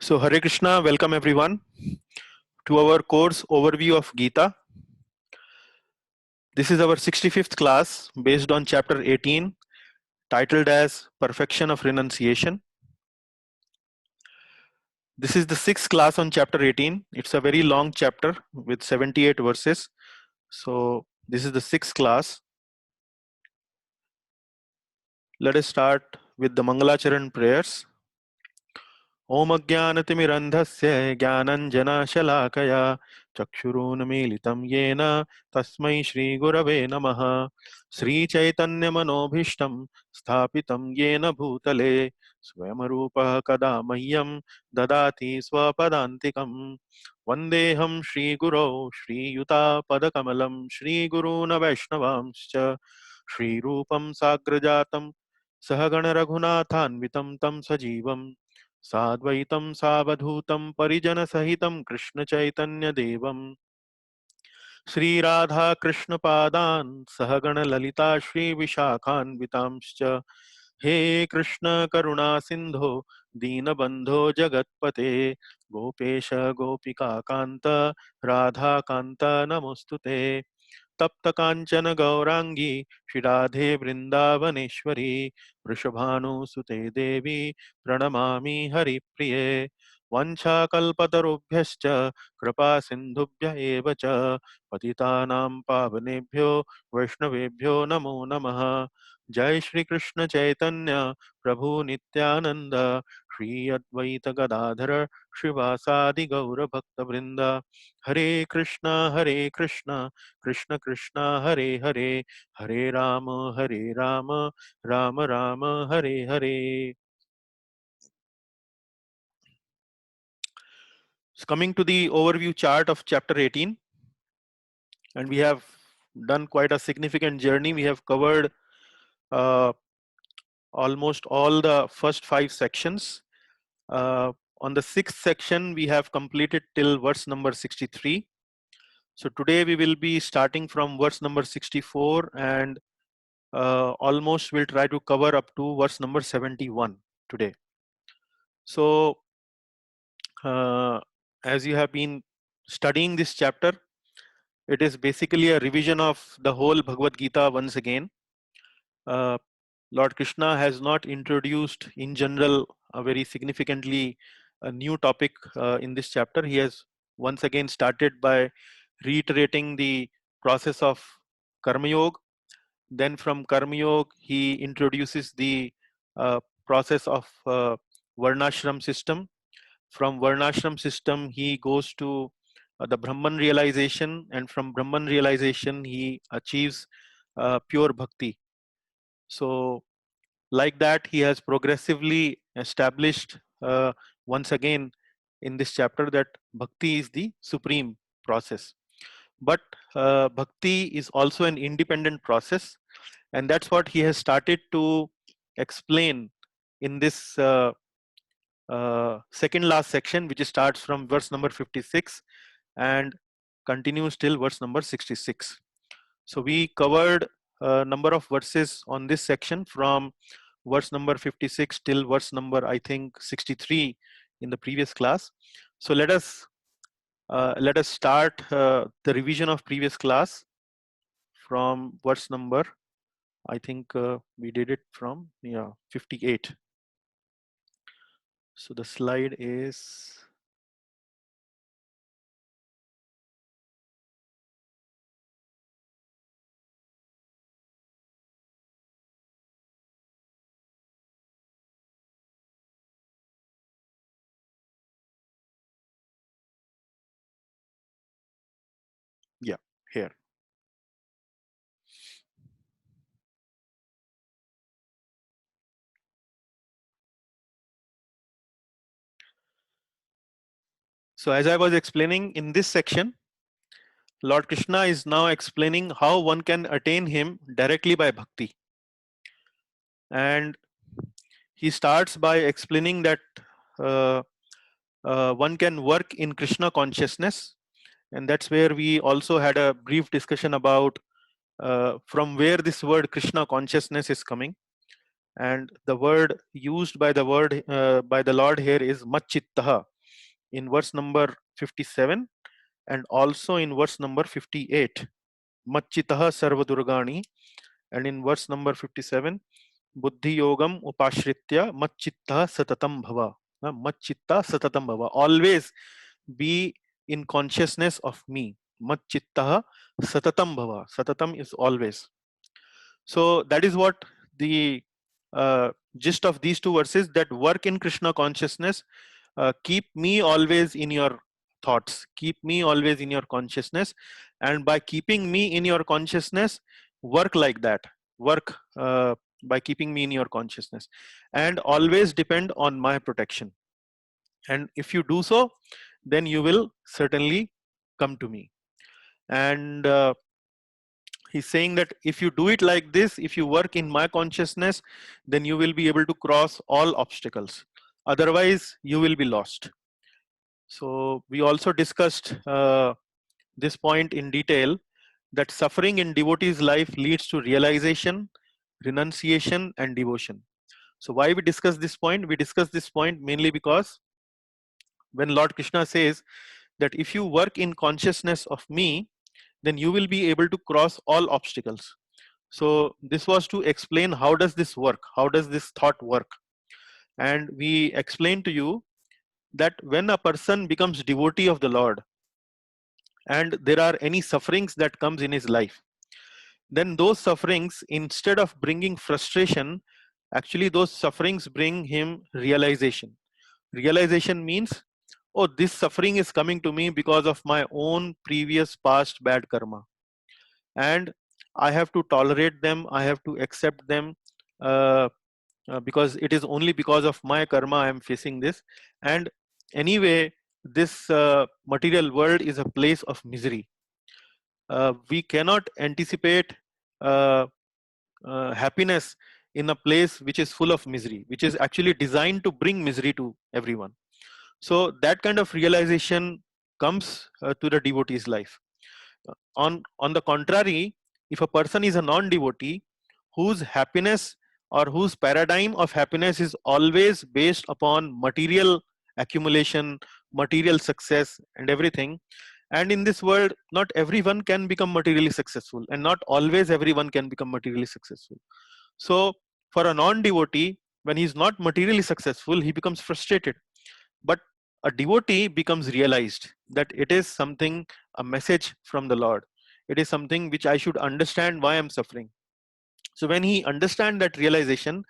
So, Hare Krishna, welcome everyone to our course overview of Gita. This is our 65th class based on chapter 18, titled as Perfection of Renunciation. This is the sixth class on chapter 18. It's a very long chapter with 78 verses. So, this is the sixth class. Let us start with the Mangalacharan prayers. ओम अज्ञानतिमिरन्धस्य ज्ञानञ्जनशलाकया चक्षुरुन्मीलितं येन तस्मै श्रीगुरवे नमः। श्रीचैतन्यमनोभीष्टं स्थापितं येन भूतले स्वयं रूपः कदा मह्यं ददाति स्वपदान्तिकम्। वन्देऽहं श्रीगुरौ श्रीयुतापदकमलं श्रीगुरून् वैष्णवांश्च श्रीरूपं साग्रजातं सहगणरघुनाथान्वितं तं सजीवम् साद्वैतं सावधूतं परिजनसहितं कृष्णचैतन्यदेवं श्रीराधाकृष्णपादान् सहगणललिता श्रीविशाखान्वितांश्च। हे कृष्ण करुणा सिन्धो दीनबन्धो जगत्पते गोपेश गोपिकान्त राधाकान्त नमोऽस्तुते। तप्त कांचन गौरांगी श्रीराधे वृंदावनेश्वरी वृषभानुसुते देवी प्रणमामि हरिप्रिये। वंशाकल्पतरुभ्यश्च कृपा सिन्धुभ्य एव च पतितानां पावनेभ्यो वैष्णवेभ्यो नमो नमः। जय श्री कृष्ण चैतन्य प्रभु नित्यानंद श्री अद्वैत गदाधर श्रीवासादि गौर भक्त वृंद। हरे Krishna Krishna Krishna Hare Hare Hare Ram Ram Ram Hare Hare. So coming to the overview chart of chapter 18, and we have done quite a significant journey. We have covered uh, almost all the first 5 sections. On the sixth section, we have completed till verse number 63. So today we will be starting from verse number 64 and almost we'll try to cover up to verse number 71 today. So as you have been studying this chapter, it is basically a revision of the whole Bhagavad Gita once again. Uh, Lord Krishna has not introduced in general a very significantly a new topic in this chapter. He has once again started by reiterating the process of Karma Yoga. Then from Karma Yoga, he introduces the process of Varnashram system. From Varnashram system, he goes to the Brahman realization, and from Brahman realization, he achieves pure bhakti. So, like that, he has progressively established once again in this chapter that bhakti is the supreme process. But bhakti is also an independent process, and that's what he has started to explain in this second last section, which starts from verse number 56 and continues till verse number 66. So we covered a number of verses on this section from verse number 56 till verse number, I think, 63 in the previous class. So let us start the revision of previous class from verse number, I think we did it from 58. So the slide is, yeah, here. So as I was explaining in this section, Lord Krishna is now explaining how one can attain him directly by bhakti. And he starts by explaining that uh, one can work in Krishna consciousness. And that's where we also had a brief discussion about from where this word Krishna consciousness is coming. And the word used by the Lord here is machittaha. in verse number 57 and also in verse number 58. Machitaha sarvadurgani, and in verse number 57, buddhi yogam upashritya machchitta satatam bhava. Machchitta satatam bhava. Always be in consciousness of me. Machchitta satatam bhava. Satatam is always. So that is what the gist of these two verses, that work in Krishna consciousness. Keep me always in your thoughts, keep me always in your consciousness, and by keeping me in your consciousness, work like that. Work by keeping me in your consciousness, and always depend on my protection. And if you do so, then you will certainly come to me. And he's saying that if you do it like this, if you work in my consciousness, then you will be able to cross all obstacles. Otherwise, you will be lost. So we also discussed this point in detail, that suffering in devotee's life leads to realization, renunciation, and devotion. So why we discuss this point? We discuss this point mainly because when Lord Krishna says that if you work in consciousness of me, then you will be able to cross all obstacles. So this was to explain how does this work, how does this thought work. And we explained to you that when a person becomes devotee of the Lord and there are any sufferings that comes in his life, then those sufferings, instead of bringing frustration, actually those sufferings bring him realization. Realization means, oh, this suffering is coming to me because of my own previous past bad karma, and I have to tolerate them, I have to accept them, uh, because it is only because of my karma I am facing this. And anyway, this material world is a place of misery. We cannot anticipate uh, happiness in a place which is full of misery, which is actually designed to bring misery to everyone. So that kind of realization comes to the devotee's life. On the contrary, if a person is a non-devotee whose happiness or whose paradigm of happiness is always based upon material accumulation, material success, and everything, and in this world, not everyone can become materially successful, and not always everyone can become materially successful. So, for a non devotee, when he is not materially successful, he becomes frustrated. But a devotee becomes realized that it is something, a message from the Lord. It is something which I should understand why I'm suffering. So, when he understands that realization,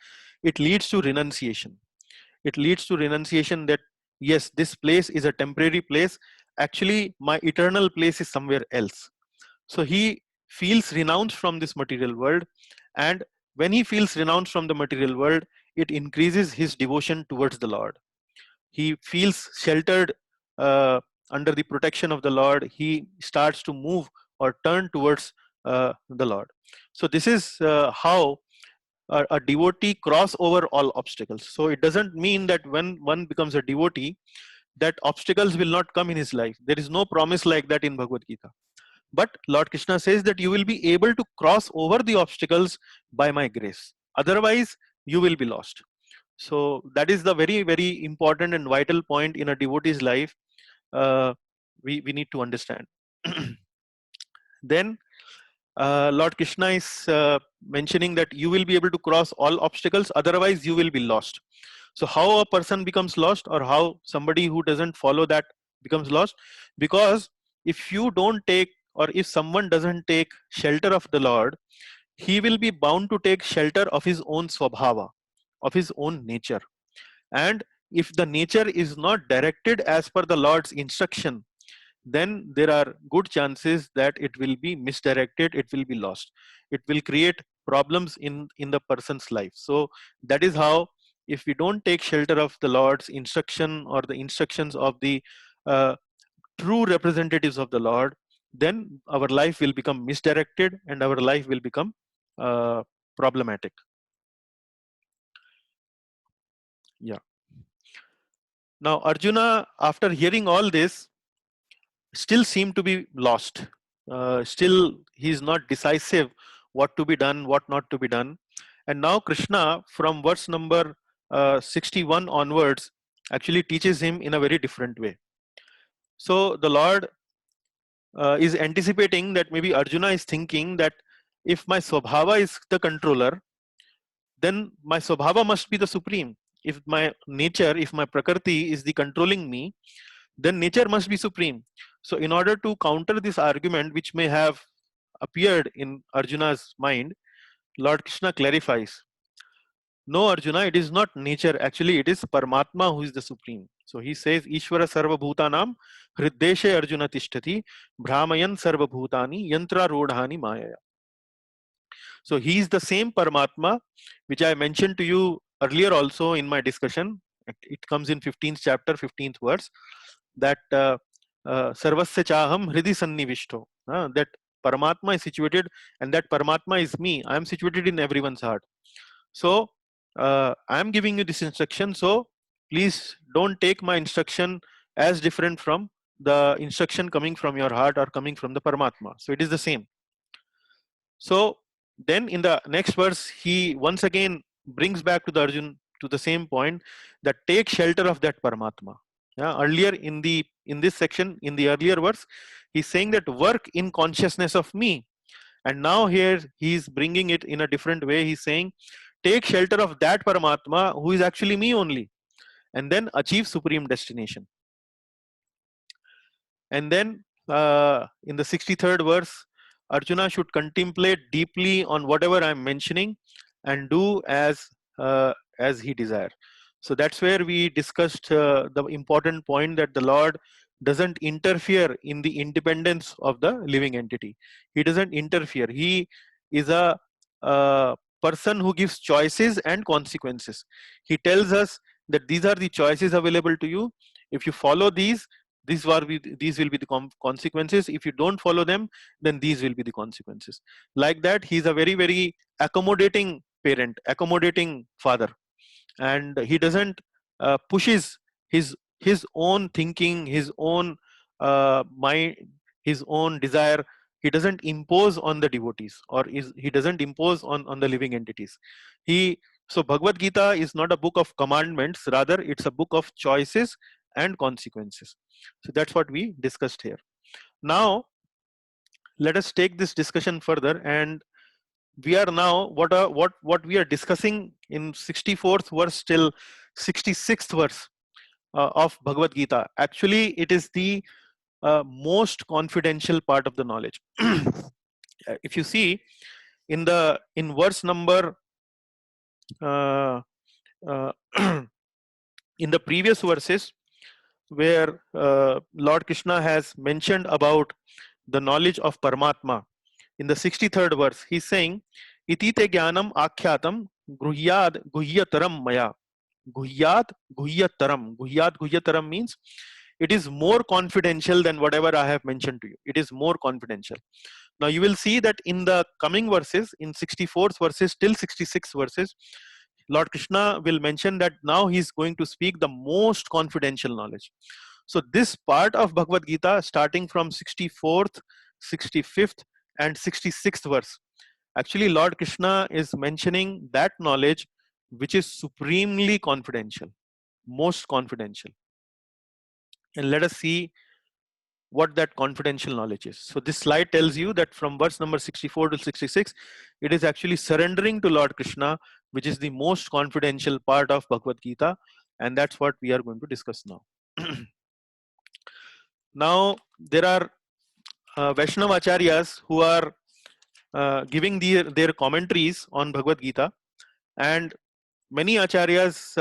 it leads to renunciation. It leads to renunciation that, yes, this place is a temporary place. Actually, my eternal place is somewhere else. So he feels renounced from this material world, and when he feels renounced from the material world, it increases his devotion towards the Lord. He feels sheltered under the protection of the Lord. He starts to move or turn towards the Lord. So this is how a devotee cross over all obstacles. So it doesn't mean that when one becomes a devotee, that obstacles will not come in his life. There is no promise like that in Bhagavad Gita. But Lord Krishna says that you will be able to cross over the obstacles by my grace. Otherwise, you will be lost. So that is the very, very important and vital point in a devotee's life. We need to understand. Then Lord Krishna is mentioning that you will be able to cross all obstacles, otherwise you will be lost. So how a person becomes lost, or how somebody who doesn't follow that becomes lost? Because if you don't take, or if someone doesn't take shelter of the Lord, he will be bound to take shelter of his own swabhava, of his own nature. And if the nature is not directed as per the Lord's instruction, then there are good chances that it will be misdirected, it will be lost, it will create problems in the person's life. So that is how, if we don't take shelter of the Lord's instruction or the instructions of the uh, true representatives of the Lord, then our life will become misdirected and our life will become problematic. Yeah. Now Arjuna, after hearing all this, still seem to be lost. Still, he is not decisive what to be done, what not to be done. And now Krishna, from verse number 61 onwards, actually teaches him in a very different way. So the Lord is anticipating that maybe Arjuna is thinking that if my Swabhava is the controller, then my Swabhava must be the supreme. If my nature, if my Prakriti is the controlling me, then nature must be supreme. So in order to counter this argument, which may have appeared in Arjuna's mind, Lord Krishna clarifies, no, Arjuna, it is not nature. Actually, it is Paramatma who is the supreme. So he says, Ishvara Sarva Bhutanam Hriddeshe Arjuna Tishtati Brahmayan Sarva Bhutani Yantra Rodhani Maya. So he is the same Paramatma which I mentioned to you earlier also in my discussion. It comes in 15th chapter, 15th verse, that Sarvasya Chaham Hridi Sannivishto. That Paramatma is situated, and that Paramatma is me. I am situated in everyone's heart. So I am giving you this instruction. So please don't take my instruction as different from the instruction coming from your heart or coming from the Paramatma. So it is the same. So then in the next verse, he once again brings back to the Arjun to the same point, that take shelter of that Paramatma. Yeah, earlier in this section, in the earlier verse, he's saying that work in consciousness of me. And now here he's bringing it in a different way. He's saying, take shelter of that Paramatma who is actually me only, and then achieve supreme destination. And then in the 63rd verse, Arjuna should contemplate deeply on whatever I'm mentioning and do as he desire. So that's where we discussed the important point that the Lord doesn't interfere in the independence of the living entity. He doesn't interfere. He is a person who gives choices and consequences. He tells us that these are the choices available to you. If you follow these will be the consequences. If you don't follow them, then these will be the consequences. Like that, he's a very, very accommodating parent, accommodating father, and he doesn't pushes his own thinking, his own mind, his own desire. He doesn't impose on the devotees, or he doesn't impose on the living entities. He So Bhagavad Gita is not a book of commandments, rather it's a book of choices and consequences. So that's what we discussed here. Now let us take this discussion further, and we are now what we are discussing in 64th verse till 66th verse of Bhagavad Gita. Actually, it is the most confidential part of the knowledge. If you see in verse number uh, uh, in the previous verses, where Lord Krishna has mentioned about the knowledge of Paramatma, in the 63rd verse, he's saying, Iti te jnanam akyatam guhyad guhyataram maya. Guhyat guhyataram. Guhyat guhyataram means it is more confidential than whatever I have mentioned to you. It is more confidential. Now you will see that in the coming verses, in 64th verses till 66 verses, Lord Krishna will mention that now he is going to speak the most confidential knowledge. So this part of Bhagavad Gita, starting from 64th, 65th, and 66th verse, actually Lord Krishna is mentioning that knowledge which is supremely confidential, most confidential. And let us see what that confidential knowledge is. So this slide tells you that from verse number 64 to 66, it is actually surrendering to Lord Krishna, which is the most confidential part of Bhagavad Gita, and that's what we are going to discuss now. Now there are Vaishnava Acharyas who are giving their commentaries on Bhagavad Gita, and many Acharyas,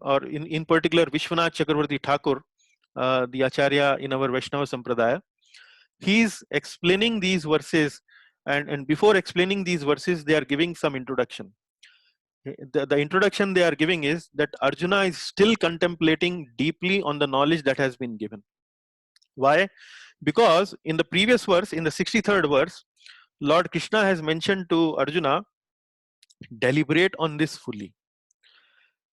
or in particular Vishwanath Chakravarti Thakur, the Acharya in our Vaishnava Sampradaya, he is explaining these verses, and before explaining these verses, they are giving some introduction. The introduction they are giving is that Arjuna is still contemplating deeply on the knowledge that has been given. Why? Because in the previous verse, in the 63rd verse, Lord Krishna has mentioned to Arjuna, deliberate on this fully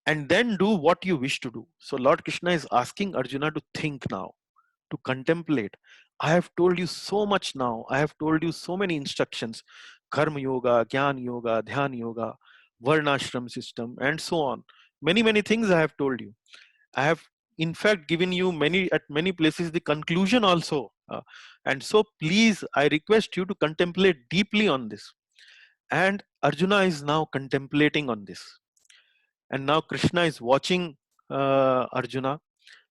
and then do what you wish to do. So Lord Krishna is asking Arjuna to think now, to contemplate. I have told you so much now. I have told you so many instructions: karma yoga, jnana yoga, dhyana yoga, varnashram system, and so on. Many things I have told you. I have in fact given you at many places the conclusion also. And so please, I request you to contemplate deeply on this. And Arjuna is now contemplating on this. And now Krishna is watching Arjuna,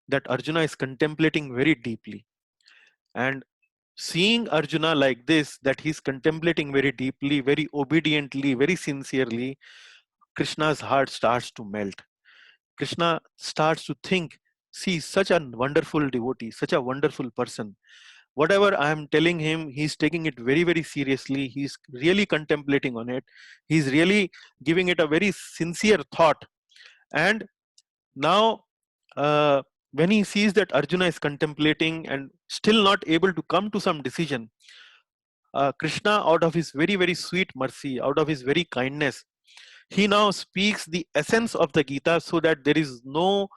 that Arjuna is contemplating very deeply. And seeing Arjuna like this, that he's contemplating very deeply, very obediently, very sincerely, Krishna's heart starts to melt. Krishna starts to think, see, such a wonderful devotee, such a wonderful person. Whatever I am telling him, he's taking it very, very seriously. He's really contemplating on it. He's really giving it a very sincere thought. And now, when he sees that Arjuna is contemplating and still not able to come to some decision, Krishna, out of his very, very sweet mercy, out of his very kindness, he now speaks the essence of the Gita, so that there is no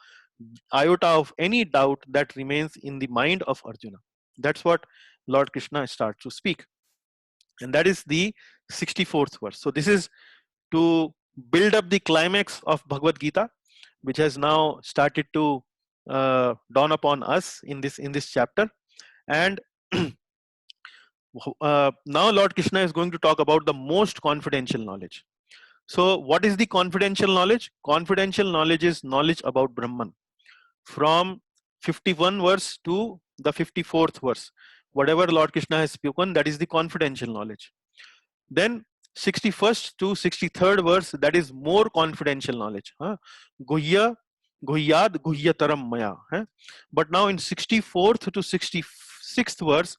iota of any doubt that remains in the mind of Arjuna. That's what Lord Krishna starts to speak. And that is the 64th verse. So this is to build up the climax of Bhagavad Gita, which has now started to dawn upon us in this chapter. And now Lord Krishna is going to talk about the most confidential knowledge. So what is the confidential knowledge? Confidential knowledge is knowledge about Brahman. From 51 verse to the 54th verse, whatever Lord Krishna has spoken, that is the confidential knowledge. Then 61st to 63rd verse, that is more confidential knowledge. Guhya, Guhyad, Guhyataram Maya. But now in 64th to 66th verse,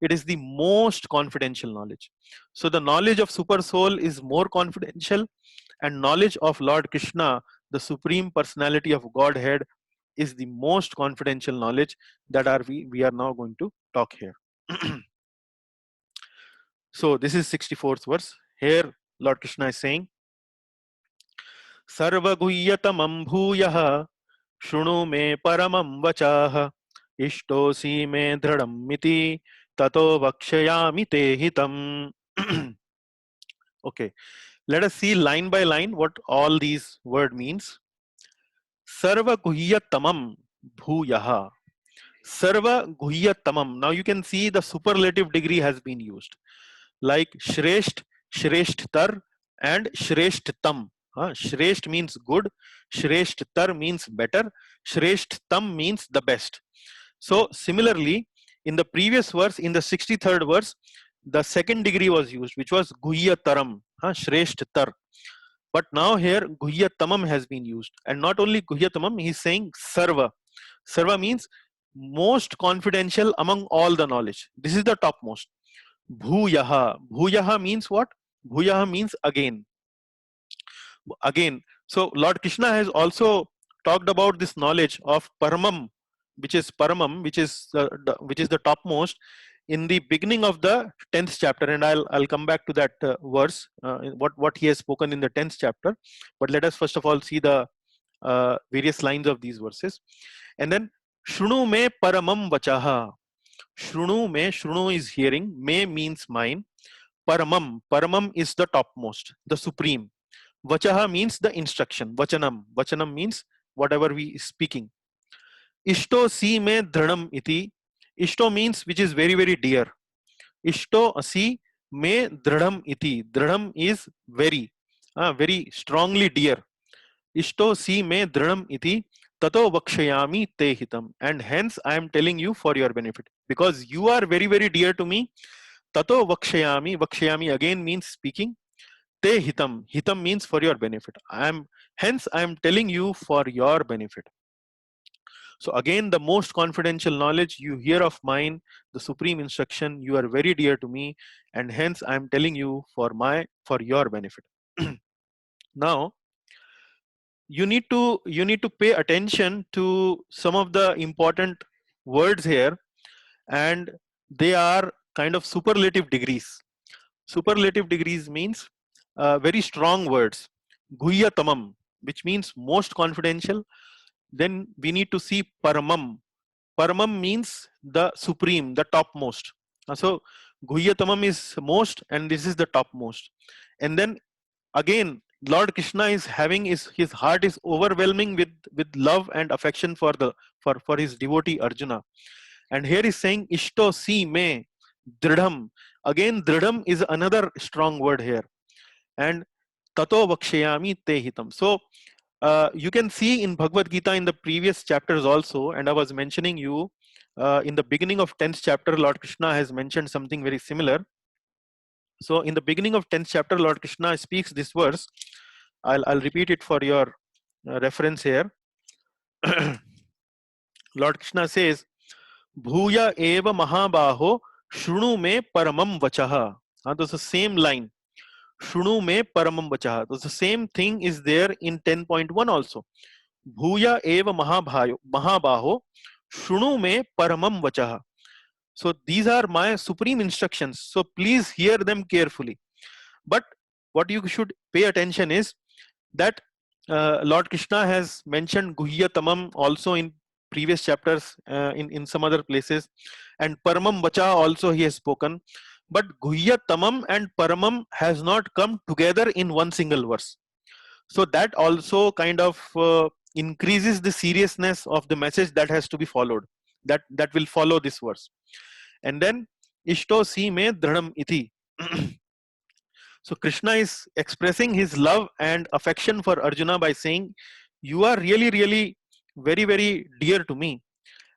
it is the most confidential knowledge. So the knowledge of Super Soul is more confidential, and knowledge of Lord Krishna, the Supreme Personality of Godhead, is the most confidential knowledge that we are now going to talk here. So this is 64th verse. Here Lord Krishna is saying, Sarva Guhyatamam Bhuyah Shunu me Paramam Vachah Ishtosi me Dhradam Miti Tato Vakshayami Te Hitam. Okay, let us see line by line what all these word means. Sarva Guhyatamam Bhuyah. Sarva Guhyatamam. Now you can see the superlative degree has been used, like Shresht, Shreshthtar, and Shreshthtam. Shresht means good, Shreshthtar means better, Shreshthtam means the best. So similarly, in the previous verse, in the 63rd verse, the second degree was used, which was Guhyataram, Shreshthtar. But now here Guhyatamam has been used, and not only Guhyatamam, he is saying Sarva. Sarva means most confidential among all the knowledge. This is the topmost. Bhuyaha. Bhuyaha means what? Bhuyaha means again. Again. So Lord Krishna has also talked about this knowledge of Paramam, which is Paramam, which is the topmost, in the beginning of the 10th chapter, and I'll come back to that verse, what he has spoken in the 10th chapter. But let us first of all see the various lines of these verses, and then Shrunu me Paramam Vachaha. Shrunu me, Shrunu is hearing, me means mine, Paramam, Paramam is the topmost, the supreme. Vachaha means the instruction, Vachanam, Vachanam means whatever we speaking. Ishto si me dhranam iti. Ishto means which is very, very dear. Ishto si me dhradam iti. Dhradam is very, very strongly dear. Ishto si me dhradam iti. Tato vakshayami te hitam. And hence I am telling you for your benefit. Because you are very, very dear to me. Tato vakshayami. Vakshayami again means speaking. Te hitam. Hitam means for your benefit. Hence I am telling you for your benefit. So again, the most confidential knowledge you hear of mine, the supreme instruction, you are very dear to me, and hence I am telling you for your benefit. Now, you need to pay attention to some of the important words here, and they are kind of superlative degrees. Superlative degrees means very strong words. Guhyatamam, which means most confidential. Then we need to see Paramam. Paramam means the supreme, the topmost. So Guhyatamam is most, and this is the topmost. And then again, Lord Krishna is having his heart is overwhelming with love and affection for his devotee Arjuna. And here is saying Ishto si me dridham. Again, dridham is another strong word here. And tato vakshayami te hitam. So you can see in Bhagavad Gita in the previous chapters also, and I was mentioning you in the beginning of 10th chapter, Lord Krishna has mentioned something very similar. So in the beginning of 10th chapter, Lord Krishna speaks this verse. I'll repeat it for your reference here. Lord Krishna says, Bhuya eva mahabaho shrunu me paramam vachaha. That's the same line. Shrunu me paramam vachaha. The same thing is there in 10.1 also. Bhuya eva mahabaho shrunu me paramam vachaha. So these are my supreme instructions. So please hear them carefully. But what you should pay attention is that Lord Krishna has mentioned Guhya Tamam also in previous chapters in some other places, and Paramam Vacha also he has spoken. But Guhya Tamam and Paramam has not come together in one single verse. So that also kind of increases the seriousness of the message that has to be followed, that will follow this verse. And then Ishto si me dranam iti. So Krishna is expressing his love and affection for Arjuna by saying, you are really, really very, very dear to me,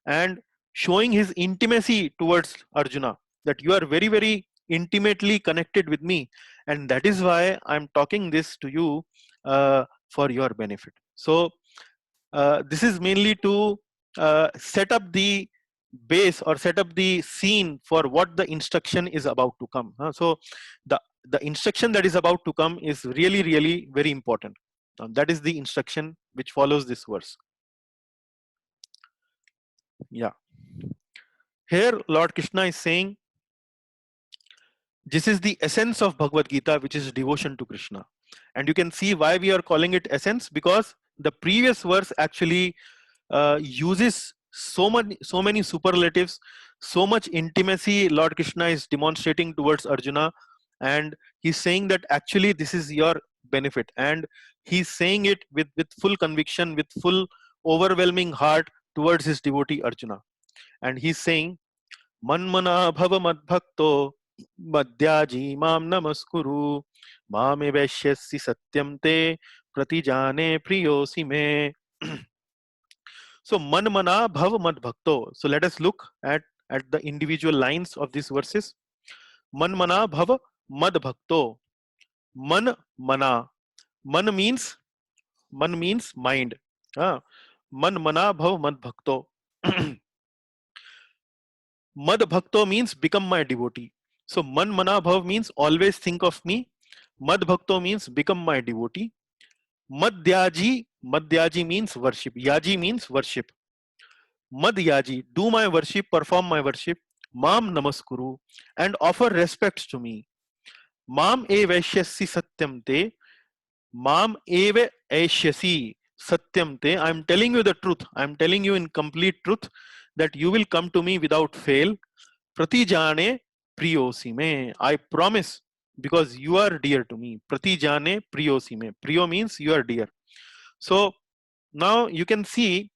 and showing his intimacy towards Arjuna, that you are very, very intimately connected with me, and that is why I'm talking this to you for your benefit. So this is mainly to set up the base or set up the scene for what the instruction is about to come. So the instruction that is about to come is really, really very important. That is the instruction which follows this verse. Yeah. Here Lord Krishna is saying, this is the essence of Bhagavad Gita, which is devotion to Krishna. And you can see why we are calling it essence, because the previous verse actually uses so many superlatives, so much intimacy Lord Krishna is demonstrating towards Arjuna, and he's saying that actually this is your benefit, and he's saying it with full conviction, with full overwhelming heart towards his devotee Arjuna. And he's saying, Manmana bhava madbhakto madhyaji mam namaskuru mame vaishyasi satyam te pratijane priyosi me. So manmana bhav mad bhakto. So let us look at the individual lines of these verses. Manmana bhav mad bhakto. Man mana. Man means mind. Man mana bhav mad bhakto. Mad bhakto means become my devotee. So man mana bhav means always think of me. Mad bhakto means become my devotee. Madhyaji means worship. Yaji means worship. Madhyaji, do my worship, perform my worship. Mam namaskuru, and offer respects to me. Mam evaishyasi satyam te. Mam eva aishyasi satyam te. I am telling you the truth. I am telling you in complete truth that you will come to me without fail. Pratijane priyosi me. I promise, because you are dear to me. Pratijane priyosi me. Priyo means you are dear. So now you can see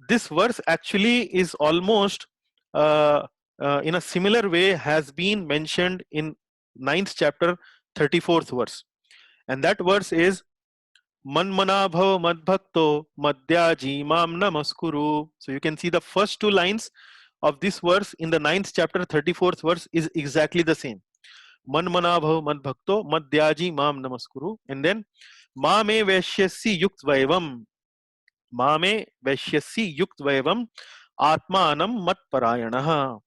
this verse actually is almost in a similar way has been mentioned in 9th chapter 34th verse, and that verse is Manmana bhav madbhakto madhyaji mam namaskuru. So you can see the first two lines of this verse in the 9th chapter 34th verse is exactly the same. Manmana bhav madbhakto madhyaji mam namaskuru, and then mame vaishyasi yuktvaevam. Mame vaishyasi yuktvaevam atmanam mat parayanaha.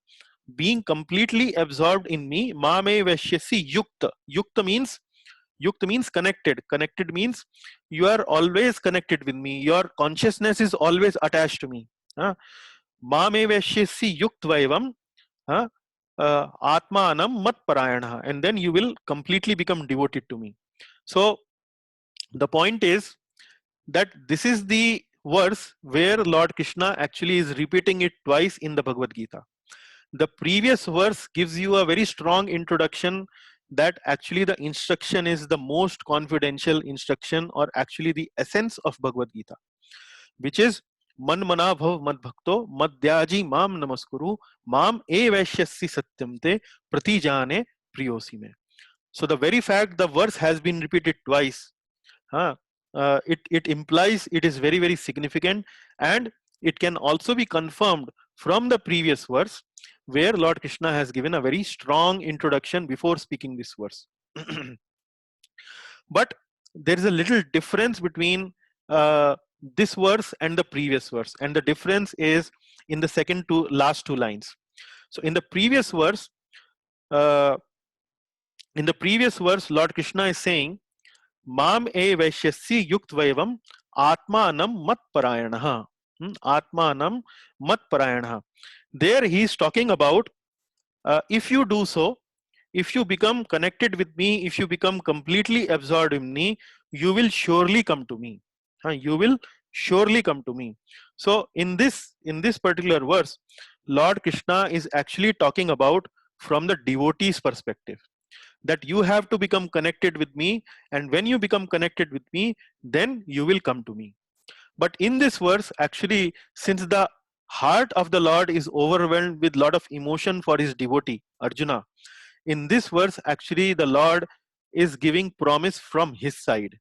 Being completely absorbed in me. Mame vaishyasi yukta. Yukta means connected. Connected means you are always connected with me. Your consciousness is always attached to me. Mame vaishyasi yuktvaevam atmanam mat parayanaha, and then you will completely become devoted to me. So the point is that this is the verse where Lord Krishna actually is repeating it twice in the Bhagavad Gita. The previous verse gives you a very strong introduction, that actually the instruction is the most confidential instruction, or actually the essence of Bhagavad Gita, which is man mana bhav mad bhakto madhyaji mam namaskuru mam e vaishyasi satyam te pratijane priyosi me. So the very fact the verse has been repeated twice, it implies it is very, very significant, and it can also be confirmed from the previous verse, where Lord Krishna has given a very strong introduction before speaking this verse. But there is a little difference between this verse and the previous verse, and the difference is in the last two lines. So in the previous verse, uh, Lord Krishna is saying, Mam e vaishyasi yukt vaivam atmanam mat parayanaha. Atmanam mat parayanaha. There he is talking about, if you do so, if you become connected with me, if you become completely absorbed in me, you will surely come to me. You will surely come to me. So in this particular verse, Lord Krishna is actually talking about from the devotee's perspective, that you have to become connected with me, and when you become connected with me, then you will come to me. But in this verse, actually, since the heart of the Lord is overwhelmed with lot of emotion for his devotee Arjuna, in this verse actually the Lord is giving promise from his side.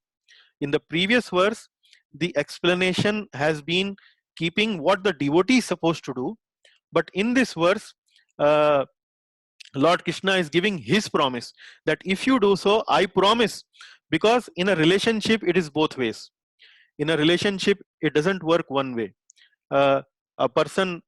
In the previous verse, the explanation has been keeping what the devotee is supposed to do, but in this verse, uh, Lord Krishna is giving his promise that if you do so, I promise. Because in a relationship, it is both ways. In a relationship, it doesn't work one way. A person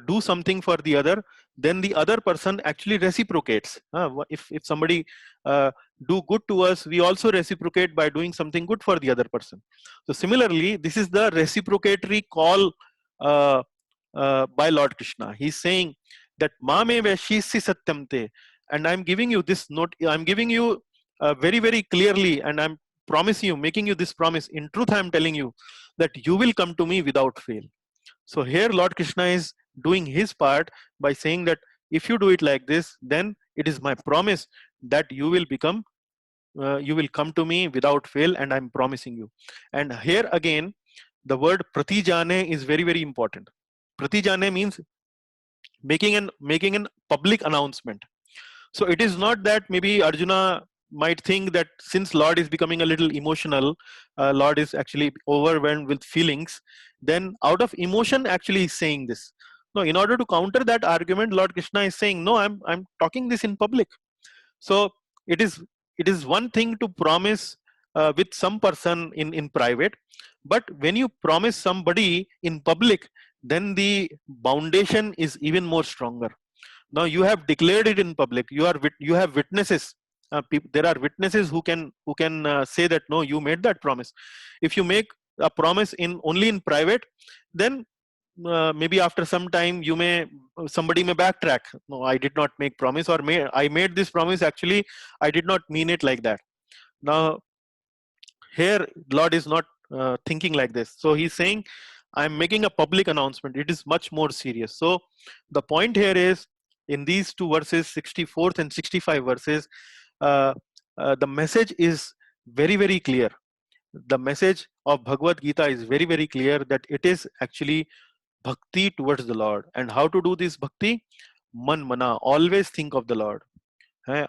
do something for the other, then the other person actually reciprocates. If somebody do good to us, we also reciprocate by doing something good for the other person. So similarly, this is the reciprocatory call uh, by Lord Krishna. He's saying that Mame Veshisi Satyamte, and I'm giving you this note, I'm giving you very, very clearly, and I'm promising you, making you this promise. In truth, I'm telling you that you will come to me without fail. So here Lord Krishna is doing his part by saying that if you do it like this, then it is my promise that you will become, you will come to me without fail, and I'm promising you. And here again, the word pratijane is very, very important. Pratijane means making an public announcement. So it is not that maybe Arjuna might think that since Lord is becoming a little emotional, Lord is actually overwhelmed with feelings, then out of emotion actually is saying this. No, in order to counter that argument, Lord Krishna is saying, no, I'm talking this in public. So it is one thing to promise with some person in private, but when you promise somebody in public, then the foundation is even more stronger. Now you have declared it in public, you have witnesses. There are witnesses who can say that no, you made that promise. If you make a promise in only in private, then maybe after some time you may, somebody may backtrack. No, I did not make promise, or I made this promise, actually I did not mean it like that. Now here Lord is not thinking like this. So he's saying, I'm making a public announcement, it is much more serious. So the point here is, in these two verses, 64th and 65 verses, uh, the message is very, very clear. The message of Bhagavad Gita is very, very clear, that it is actually bhakti towards the Lord. And how to do this bhakti? Man mana, always think of the Lord,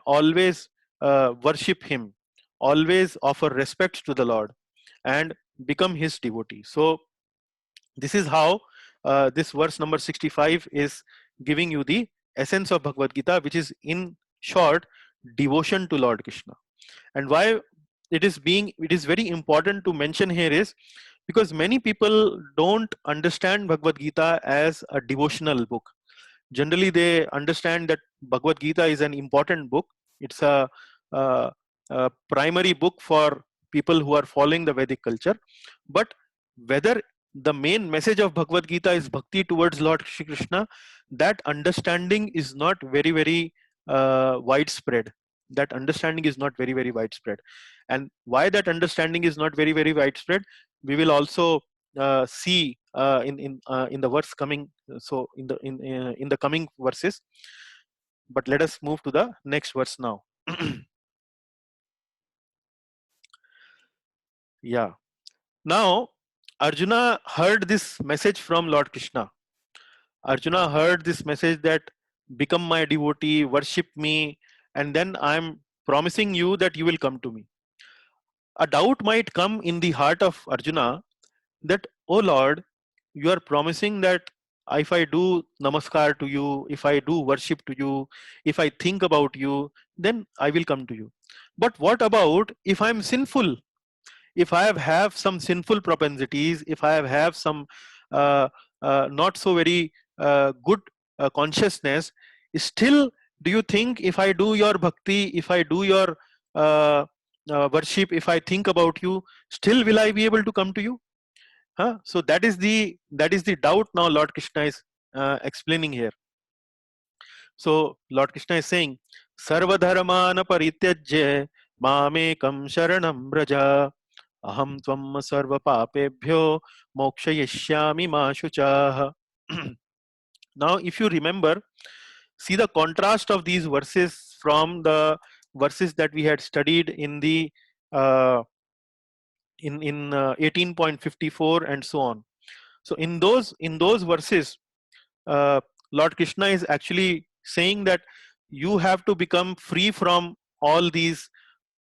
always worship him, always offer respect to the Lord, and become his devotee. So this is how this verse number 65 is giving you the essence of Bhagavad Gita, which is in short devotion to Lord Krishna. And why it is very important to mention here is because many people don't understand Bhagavad Gita as a devotional book. Generally they understand that Bhagavad Gita is an important book. It's a primary book for people who are following the Vedic culture. But whether the main message of Bhagavad Gita is bhakti towards Lord Shri Krishna, that understanding is not very, very widespread. That understanding is not very, very widespread. And why that understanding is not very, very widespread, we will also see in the verse coming. So in the coming verses. But let us move to the next verse now. Yeah. Now, Arjuna heard this message from Lord Krishna. Arjuna heard this message that become my devotee, worship me, and then I'm promising you that you will come to me. A doubt might come in the heart of Arjuna that, oh Lord, you are promising that if I do namaskar to you, if I do worship to you, if I think about you, then I will come to you. But what about if I'm sinful? If I have some sinful propensities, if I have some uh, not so very good consciousness, still, do you think if I do your bhakti, if I do your uh, worship, if I think about you, still will I be able to come to you? Huh? So that is the doubt now Lord Krishna is explaining here. So Lord Krishna is saying, Sarvadharmana parityajya mamekam sharanam braja aham tvam sarva papebhyo mokshayishyami ma shuchah. Now, if you remember, see the contrast of these verses from the verses that we had studied in the uh, in 18.54 and so on. So in those verses, uh, Lord Krishna is actually saying that you have to become free from all these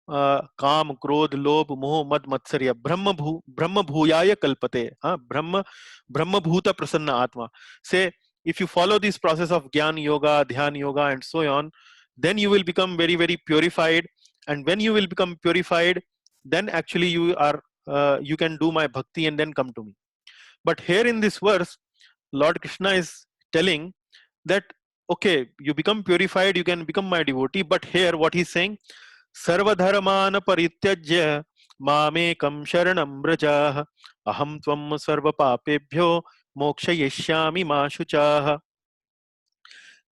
काम क्रोध लोभ मोह मद मत्सर्य ब्रह्म भूयाय कल्पते ब्रह्म bhuta prasanna atma. Say, if you follow this process of gyan yoga, dhyan yoga, and so on, then you will become very very purified, and when you will become purified, then actually you can do my bhakti and then come to me. But here in this verse, Lord Krishna is telling that, okay, you become purified, you can become my devotee, but here what he's saying, सर्वधर्मान परित्यज्य मामेकं शरणं व्रज अहं त्वं सर्वपापेभ्यो मोक्षयिष्यामि मा शुचः.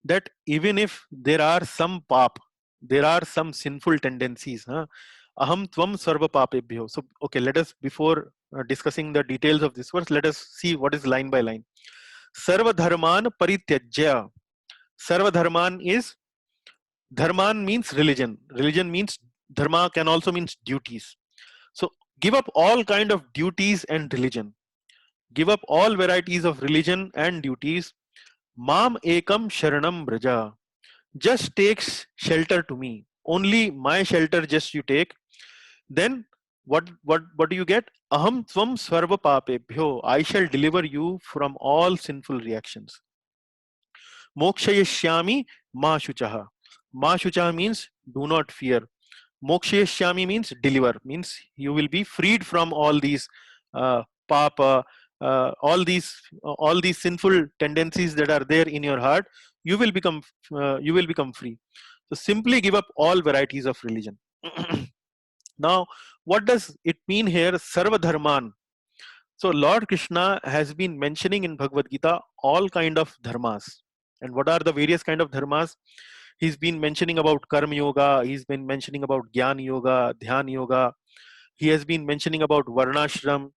That even if there are some pap, there are some sinful tendencies, aham tvam sarva papebhyo. So okay, let us, before discussing the details of this verse, let us see what is line by line. Sarva dharman parityajya. Sarva dharman is, dharman means religion, religion means, dharma can also means duties. So give up all kind of duties and religion, give up all varieties of religion and duties. Mam ekam sharanam braja. Just takes shelter to me, only my shelter just you take. Then what do you get? Aham tvam sarva papebhyo, I shall deliver you from all sinful reactions. Mokshayishyami ma shuchaha. Ma shuchaha means do not fear. Mokshayishyami means deliver, means you will be freed from all these papa, all these sinful tendencies that are there in your heart. You will become free. So simply give up all varieties of religion. Now, what does it mean here, sarva dharman? So Lord Krishna has been mentioning in Bhagavad Gita all kind of dharmas. And what are the various kind of dharmas? He's been mentioning about karma yoga, he's been mentioning about gyan yoga, dhyan yoga, he has been mentioning about varnashram,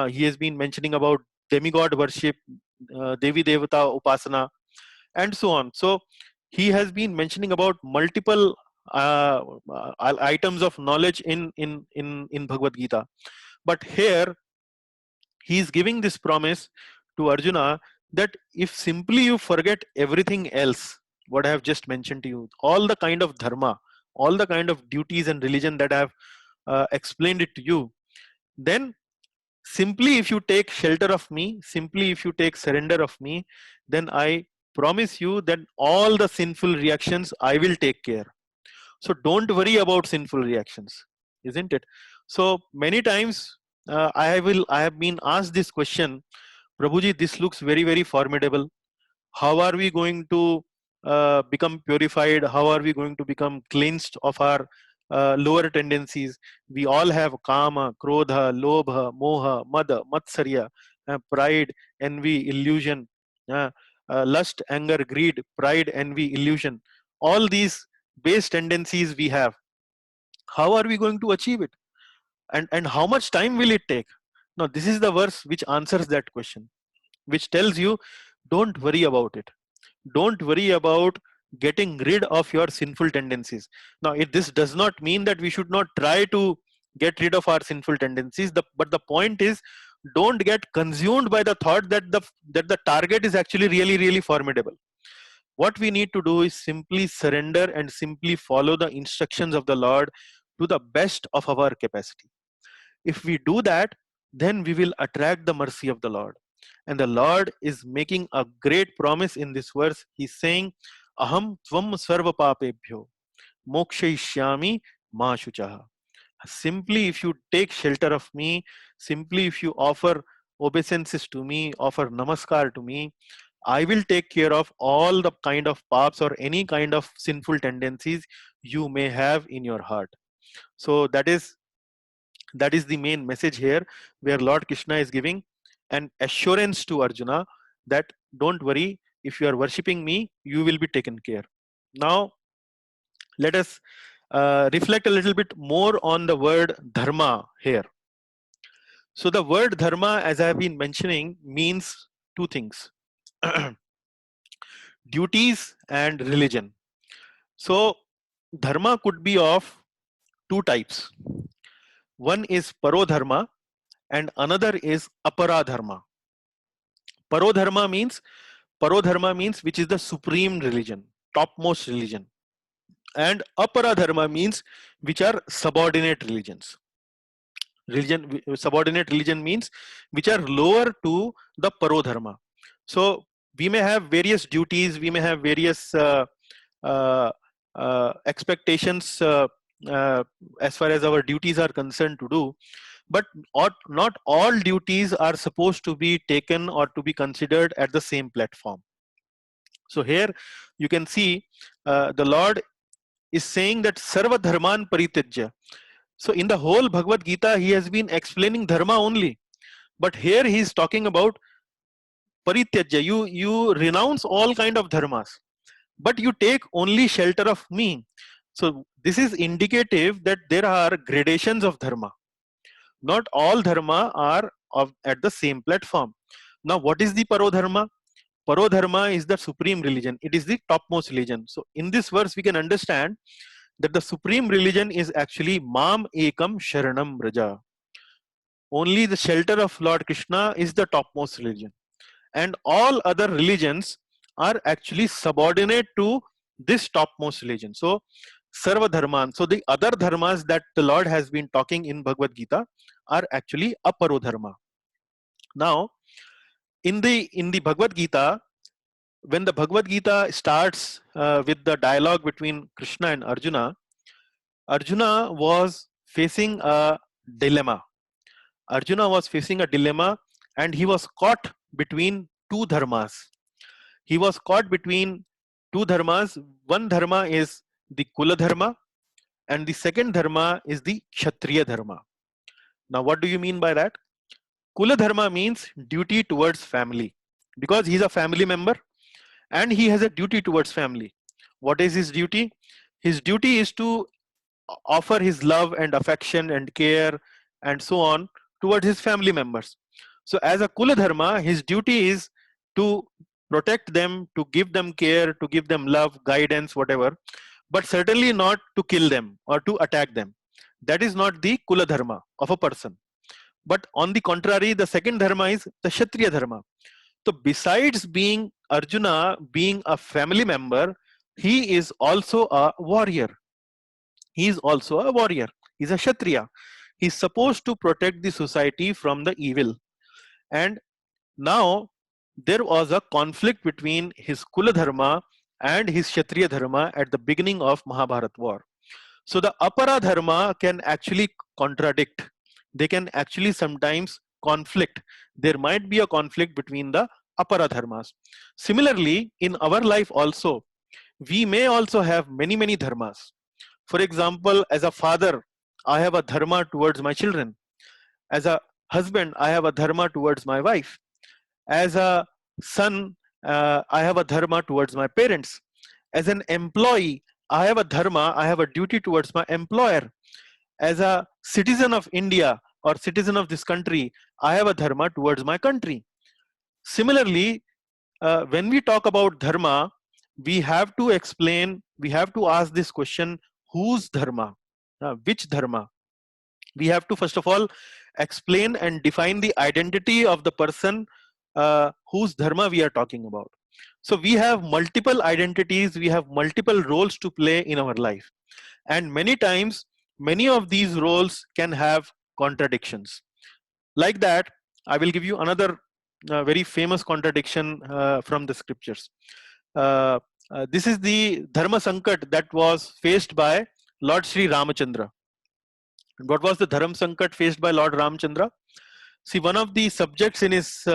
he has been mentioning about demigod worship, devi devata upasana, and so on. So he has been mentioning about multiple items of knowledge in Bhagavad Gita. But here he is giving this promise to Arjuna that if simply you forget everything else, what I have just mentioned to you, all the kind of dharma, all the kind of duties and religion that I have explained it to you, then simply if you take shelter of me, simply if you take surrender of me, then I promise you that all the sinful reactions I will take care. So don't worry about sinful reactions, isn't it? So many times I have been asked this question, Prabhuji, this looks very, very formidable. How are we going to become purified? How are we going to become cleansed of our lower tendencies? We all have kama, krodha, lobha, moha, mada, matsarya, pride, envy, illusion, lust, anger, greed, pride, envy, illusion. All these base tendencies we have. How are we going to achieve it? And how much time will it take? Now, this is the verse which answers that question, which tells you, don't worry about it. Don't worry about getting rid of your sinful tendencies. Now, this does not mean that we should not try to get rid of our sinful tendencies. But the point is, don't get consumed by the thought that the target is actually really, really formidable. What we need to do is simply surrender and simply follow the instructions of the Lord to the best of our capacity. If we do that, then we will attract the mercy of the Lord. And the Lord is making a great promise in this verse. He's saying, Aham tvam sarva papebhyo mokshayishyami ma shuchaha. Simply, if you take shelter of me, simply if you offer obeisances to me, offer namaskar to me, I will take care of all the kind of paps or any kind of sinful tendencies you may have in your heart. So that is the main message here, where Lord Krishna is giving an assurance to Arjuna that don't worry, if you are worshipping me, you will be taken care. Now, let us reflect a little bit more on the word dharma here. So, the word dharma, as I have been mentioning, means two things: duties and religion. So, dharma could be of two types. One is parodharma and another is aparadharma. Parodharma means which is the supreme religion, topmost religion, and aparadharma means which are subordinate religions. Subordinate religion means which are lower to the parodharma. So we may have various duties, we may have various uh, expectations as far as our duties are concerned to do, but not all duties are supposed to be taken or to be considered at the same platform. So here you can see the Lord is saying that sarva dharman parityajya. So in the whole Bhagavad Gita, he has been explaining dharma only, but here he is talking about parityajya. You renounce all kind of dharmas, but you take only shelter of me. So this is indicative that there are gradations of dharma. Not all dharma are at the same platform. Now, what is the parodharma? Parodharma is the supreme religion. It is the topmost religion. So in this verse, we can understand that the supreme religion is actually Mam Ekam Sharanam Raja. Only the shelter of Lord Krishna is the topmost religion, and all other religions are actually subordinate to this topmost religion. So Sarva Dharman. So the other dharmas that the Lord has been talking in Bhagavad Gita are actually aparodharma. Now, in the Bhagavad Gita, when the Bhagavad Gita starts with the dialogue between Krishna and Arjuna, Arjuna was facing a dilemma. Arjuna was facing a dilemma and he was caught between two dharmas. He was caught between two dharmas. One dharma is the Kula dharma and the second dharma is the Kshatriya dharma. Now, what do you mean by that? Kula dharma means duty towards family, because he is a family member and he has a duty towards family. What is his duty? His duty is to offer his love and affection and care and so on towards his family members. So as a Kula dharma, his duty is to protect them, to give them care, to give them love, guidance, whatever, but certainly not to kill them or to attack them. That is not the Kula dharma of a person. But on the contrary, the second dharma is the Kshatriya dharma. So besides being Arjuna, being a family member, he is also a warrior. He is also a warrior. He's a Kshatriya. He's supposed to protect the society from the evil. And now there was a conflict between his Kula dharma and his Kshatriya dharma at the beginning of Mahabharat war. So the Apara dharma can actually contradict. They can actually sometimes conflict. There might be a conflict between the Apara dharmas. Similarly, in our life also, we may also have many, many dharmas. For example, as a father, I have a dharma towards my children. As a husband, I have a dharma towards my wife. As a son, I have a dharma towards my parents. As an employee, I have a dharma, I have a duty towards my employer. As a citizen of India or citizen of this country, I have a dharma towards my country. Similarly, when we talk about dharma, we have to explain, we have to ask this question: whose dharma? Which dharma? we have to first of all explain and define the identity of the person whose dharma we are talking about. So we have multiple identities, we have multiple roles to play in our life, and many times many of these roles can have contradictions. Like that, I will give you another very famous contradiction from the scriptures. uh, this is the dharma sankat that was faced by Lord Sri Ramachandra. What was the dharma sankat faced by Lord Ramchandra? See, one of the subjects in his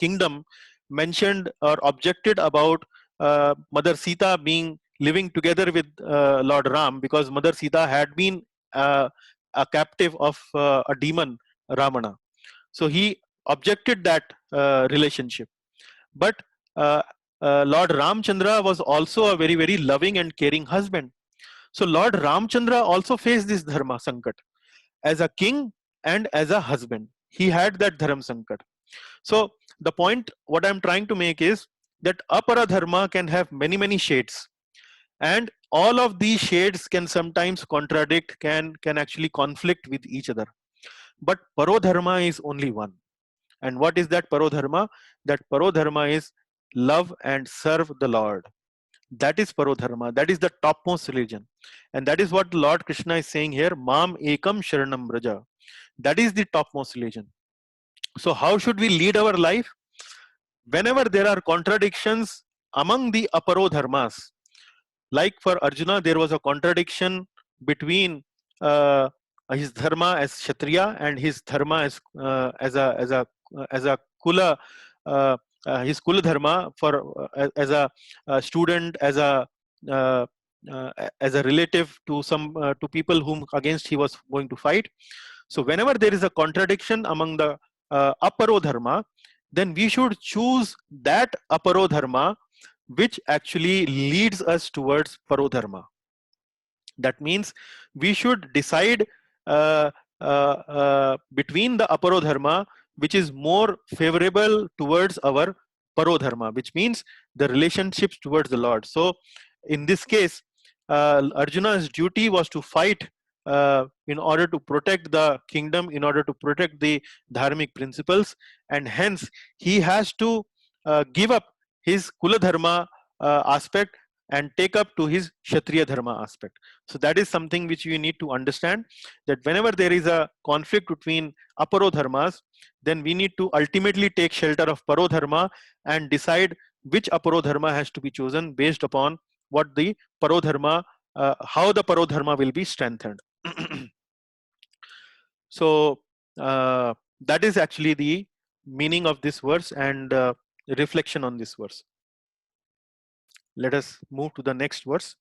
kingdom mentioned or objected about Mother Sita being living together with Lord Ram, because Mother Sita had been uh, a captive of a demon, Ramana. So he objected that relationship. But uh, Lord Ramchandra was also a very, very loving and caring husband. So Lord Ramchandra also faced this dharma sankat as a king and as a husband. He had that dharma sankat. So the point what I'm trying to make is that apara dharma can have many, many shades, and all of these shades can sometimes contradict, can actually conflict with each other. But paro dharma is only one. And what is that paro dharma? That paro dharma is love and serve the Lord. That is parodharma. That is the topmost religion. And that is what Lord Krishna is saying here. Mam ekam sharanam braja. That is the topmost religion. So how should we lead our life? Whenever there are contradictions among the aparodharmas, like for Arjuna, there was a contradiction between his dharma as Kshatriya and his dharma as a Kula, uh, his Kula dharma for as a student, uh, as a relative to some to people whom against he was going to fight. So whenever there is a contradiction among the aparo dharma, then we should choose that aparo dharma which actually leads us towards parodharma. That means we should decide between the aparodharma which is more favorable towards our parodharma, which means the relationships towards the Lord. So in this case, Arjuna's duty was to fight in order to protect the kingdom, in order to protect the dharmic principles, and hence he has to give up his kula dharma aspect and take up to his Kshatriya dharma aspect. So that is something which you need to understand, that whenever there is a conflict between aparo dharmas, then we need to ultimately take shelter of paro dharma and decide which aparo dharma has to be chosen based upon what the paro dharma, how the paro dharma will be strengthened. So that is actually the meaning of this verse and reflection on this verse. Let us move to the next verse.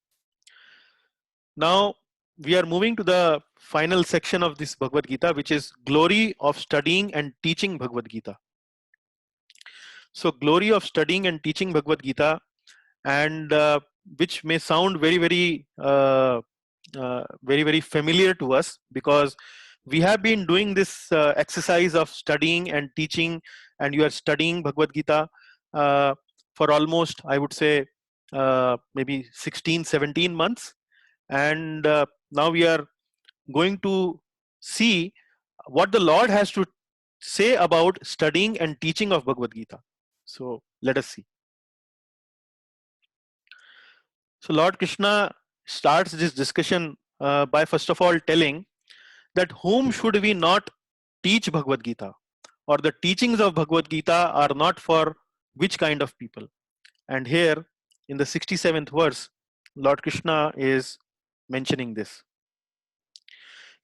Now we are moving to the final section of this Bhagavad Gita, which is glory of studying and teaching Bhagavad Gita. So glory of studying and teaching Bhagavad Gita, and which may sound very, very familiar to us, because we have been doing this exercise of studying and teaching, and you are studying Bhagavad Gita for almost, I would say, maybe 16-17 months. And now we are going to see what the Lord has to say about studying and teaching of Bhagavad Gita. So let us see. So Lord Krishna starts this discussion by first of all telling that whom should we not teach Bhagavad Gita, or the teachings of Bhagavad Gita are not for which kind of people. And here in the 67th verse, Lord Krishna is mentioning this.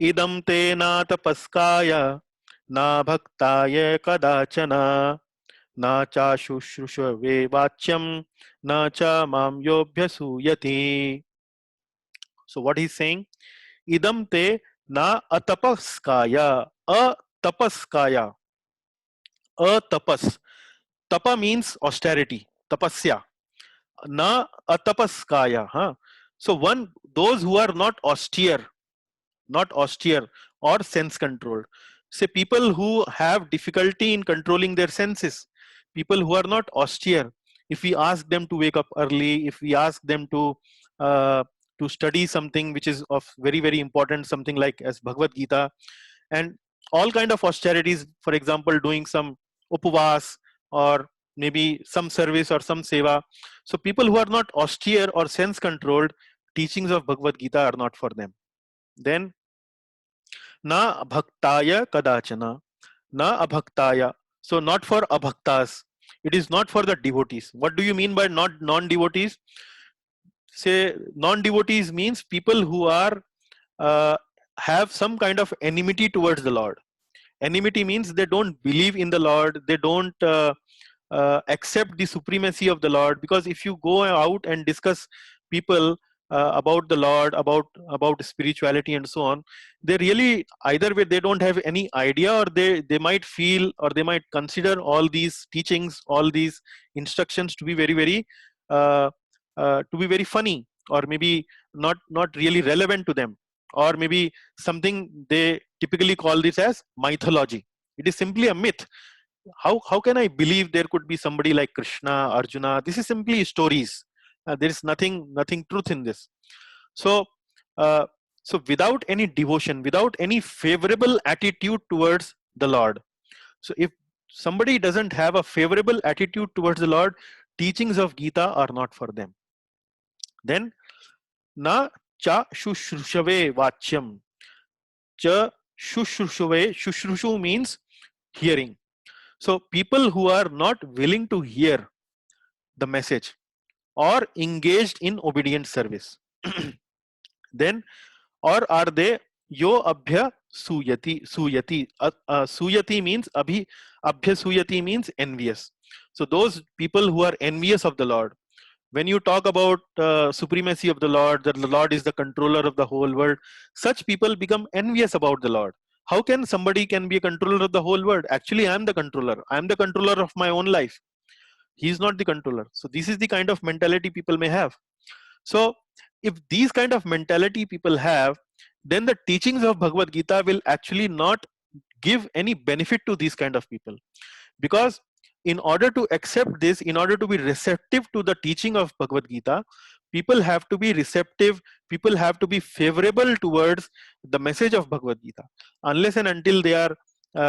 Idam te na tapaskaya na bhaktaya kadachana na cha shushrusha vacham na cha mam yobhyasuyati. So what he's saying, idam te na atapaskaya, atapaskaya, atapas. Tapa means austerity, tapasya. Na atapaskaya. Huh? So those who are not austere or sense controlled. Say people who have difficulty in controlling their senses, people who are not austere. If we ask them to wake up early, if we ask them to to study something which is of very, very important, something like as Bhagavad Gita, and all kind of austerities, for example, doing some upavas or maybe some service or some seva. So people who are not austere or sense controlled, teachings of Bhagavad Gita are not for them. Then na bhaktaya kadachana, na abhaktaya. So not for abhaktas. It is not for the devotees. What do you mean by not non-devotees? Say non-devotees means people who are uh, have some kind of enmity towards the Lord. Enmity means they don't believe in the Lord. They don't accept the supremacy of the Lord. Because if you go out and discuss people about the Lord, about spirituality and so on, they really either way they don't have any idea, or they might feel or they might consider all these teachings, all these instructions to be very, very to be very funny, or maybe not really relevant to them, or maybe something they typically call this as mythology. It is simply a myth. How can I believe there could be somebody like Krishna, Arjuna? This is simply stories. There is nothing truth in this. So uh, so without any devotion, without any favorable attitude towards the Lord, so if somebody doesn't have a favorable attitude towards the Lord, teachings of Gita are not for them. Then na cha shushrusave vachyam. Cha shushrusave, shushrushu means hearing. So people who are not willing to hear the message or engaged in obedient service, then, or are they yo abhya suyati? Suyati means abhya suyati means envious. So those people who are envious of the Lord. When you talk about supremacy of the Lord, that the Lord is the controller of the whole world, such people become envious about the Lord. How can somebody can be a controller of the whole world? Actually, I am the controller. I am the controller of my own life. He is not the controller. So this is the kind of mentality people may have. So if these kind of mentality people have, then the teachings of Bhagavad Gita will actually not give any benefit to these kind of people. Because in order to accept this, in order to be receptive to the teaching of Bhagavad Gita, people have to be receptive, people have to be favorable towards the message of Bhagavad Gita. Unless and until they are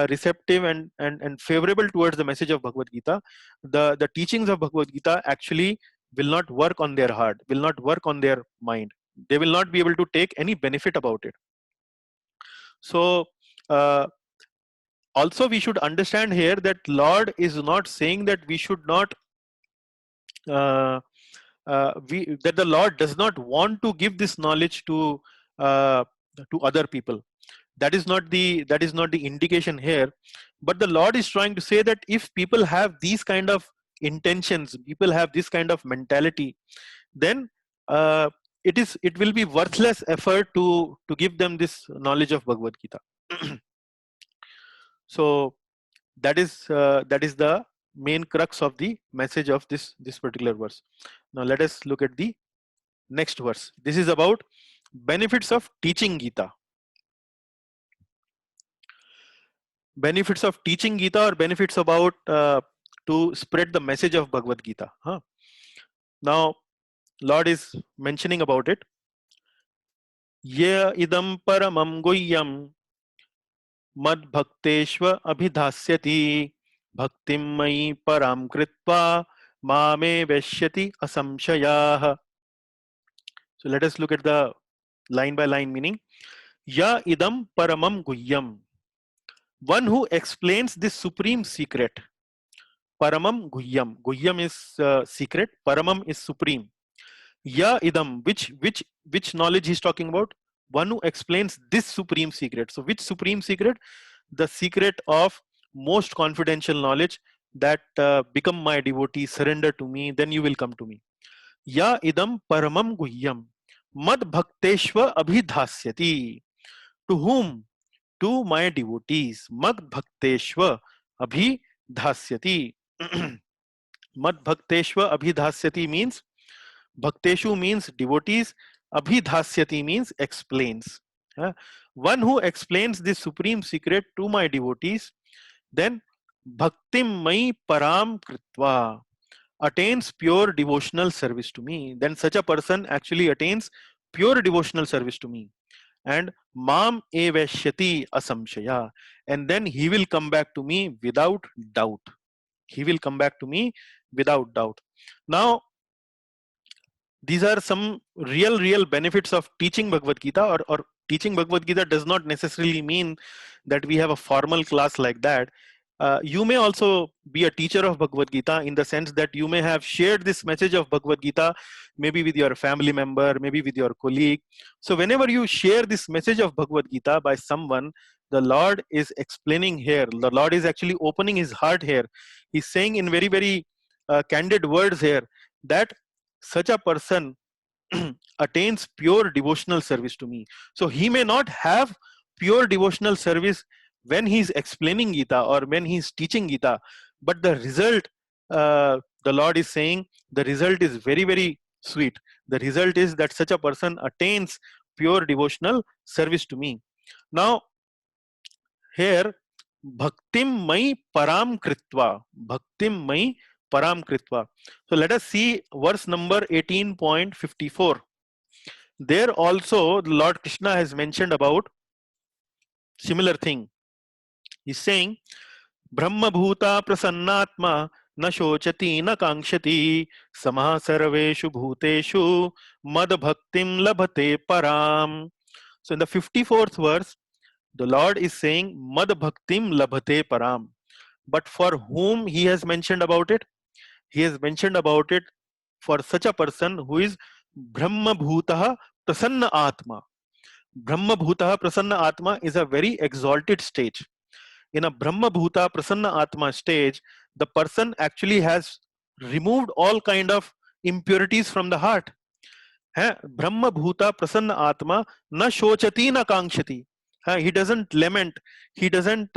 receptive and favorable towards the message of Bhagavad Gita, the teachings of Bhagavad Gita actually will not work on their heart, will not work on their mind. They will not be able to take any benefit about it. So uh, also we should understand here that Lord is not saying that we should not uh, that the Lord does not want to give this knowledge uh, to other people. That is not the indication here. But the Lord is trying to say that if people have these kind of intentions, people have this kind of mentality, then uh, it will be worthless effort to give them this knowledge of Bhagavad Gita. So that is the main crux of the message of this particular verse. Now let us look at the next verse. This is about benefits of teaching Gita. Benefits of teaching Gita, or benefits about to spread the message of Bhagavad Gita. Now Lord is mentioning about it. Ye idam paramam guhyam mad bhakteshva abhidhasyati bhaktim mai param kritva mame veshyati asamshayah. So let us look at the line by line meaning. Ya idam paramam guhyam. One who explains this supreme secret. Paramam guhyam. Guhyam is secret. Paramam is supreme. Ya idam. Which knowledge he's talking about? One who explains this supreme secret. So which supreme secret? The secret of most confidential knowledge, that become my devotee, surrender to me, then you will come to me. Ya idam paramam guhyam mad bhakteshva abhidhasyati. To whom? To my devotees. Mad bhakteshva abhidhasyati. Mad bhakteshva abhidhasyati means, bhakteshu means devotees, abhidhasyati means explains. One who explains this supreme secret to my devotees, then bhaktim mai param kritva, attains pure devotional service to me. Then such a person actually attains pure devotional service to me. And mam evashyati asamshaya, and then he will come back to me without doubt. He will come back to me without doubt. Now, these are some real benefits of teaching Bhagavad Gita, or teaching Bhagavad Gita does not necessarily mean that we have a formal class like that. You may also be a teacher of Bhagavad Gita, in the sense that you may have shared this message of Bhagavad Gita maybe with your family member, maybe with your colleague. So whenever you share this message of Bhagavad Gita by someone, the Lord is explaining here, the Lord is actually opening his heart here. He's saying in very candid words here that such a person attains pure devotional service to me. So he may not have pure devotional service when he's explaining Gita or when he's teaching Gita, but the result, the Lord is saying, the result is very sweet. The result is that such a person attains pure devotional service to me. Now, here, bhaktim mai param kritva. Bhaktim mai param kritva. So let us see verse number 18.54. There also the Lord Krishna has mentioned about similar thing. He's saying, Brahma bhuta prasannatma na shochati na kankshati samah sarveshu bhuteshu mad bhaktim labhate param. So in the 54th verse, the Lord is saying mad bhaktim labhate param. But for whom he has mentioned about it? He has mentioned about it for such a person who is Brahma bhutah prasanna atma. Brahma bhutah prasanna atma is a very exalted stage. In a Brahma bhuta prasanna atma stage, the person actually has removed all kind of impurities from the heart. Brahma bhuta prasanna atma na shochati na kankshati. He doesn't lament, he doesn't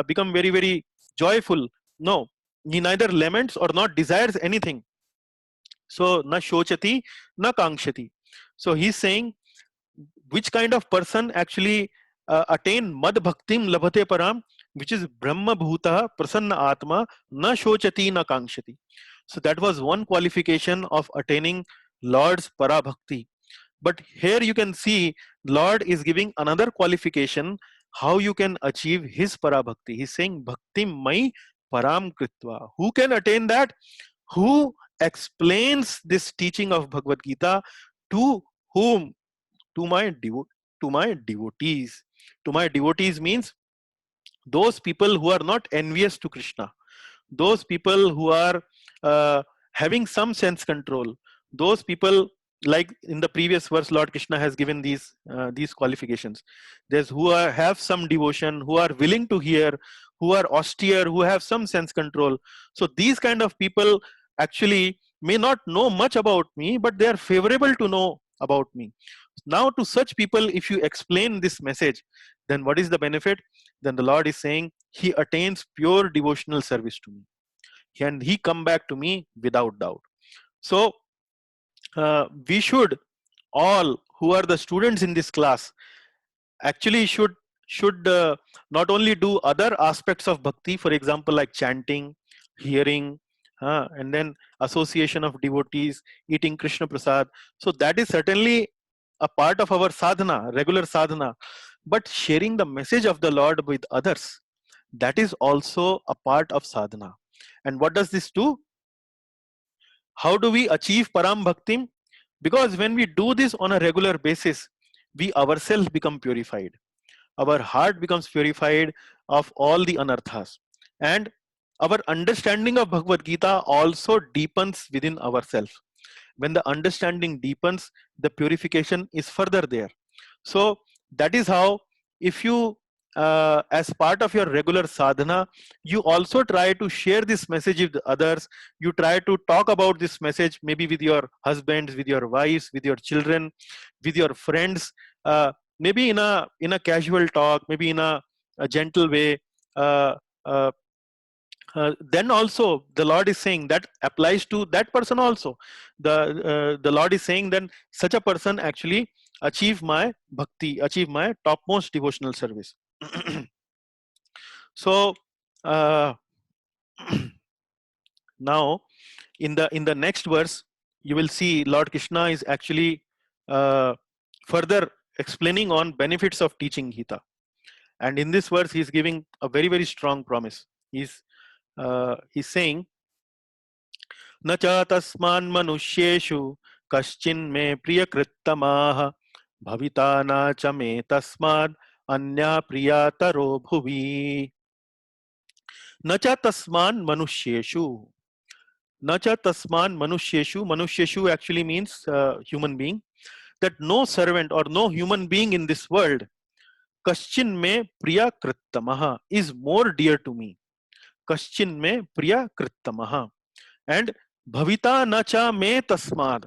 become very joyful. No, he neither laments or not desires anything. So na shochati na kankshati. So he's saying which kind of person actually attain mad bhaktim labhate param, which is Brahma bhuta prasanna atma na shochati na kankshati. So that was one qualification of attaining Lord's para bhakti. But here you can see Lord is giving another qualification how you can achieve his para bhakti. He's saying bhaktim mai param kritva. Who can attain that? Who explains this teaching of Bhagavad Gita to whom? To my devotees. To my devotees means those people who are not envious to Krishna, those people who are having some sense control, those people, like in the previous verse Lord Krishna has given these qualifications. There's who have some devotion, who are willing to hear, who are austere, who have some sense control. So these kind of people actually may not know much about me, but they are favorable to know about me. Now to such people, if you explain this message, then what is the benefit? Then the Lord is saying he attains pure devotional service to me, and he come back to me without doubt. So we should all who are the students in this class actually should not only do other aspects of bhakti, for example like chanting, hearing, and then association of devotees, eating Krishna prasad. So that is certainly a part of our sadhana, regular sadhana. But sharing the message of the Lord with others, that is also a part of sadhana. And what does this do? How do we achieve param bhakti? Because when we do this on a regular basis, we ourselves become purified. Our heart becomes purified of all the anarthas. And our understanding of Bhagavad Gita also deepens within ourselves. When the understanding deepens, the purification is further there. So that is how, if you as part of your regular sadhana, you also try to share this message with others. You try to talk about this message maybe with your husbands, with your wives, with your children, with your friends, maybe in a casual talk, maybe in a gentle way. uh, uh, then also the Lord is saying that applies to that person also. The Lord is saying then such a person actually achieve my bhakti, achieve my topmost devotional service. So uh, now in the next verse you will see Lord Krishna is actually further explaining on benefits of teaching Gita. And in this verse, he's giving a very, very strong promise. He's saying, न च तस्मान् मनुष्येषु कश्चिन्मे प्रियकृत्तमाः भविता न च मे तस्माद् अन्या प्रियातरो भुवि न च तस्मान् मनुष्येषु न च तस्मान् मनुष्येषु मनुष्येषु actually means human being, that no servant or no human being in this world कश्चिन में प्रिया कृत्तमः is more dear to me. कश्चिन में प्रिया कृत्तमः and bhavita na cha me tasmad,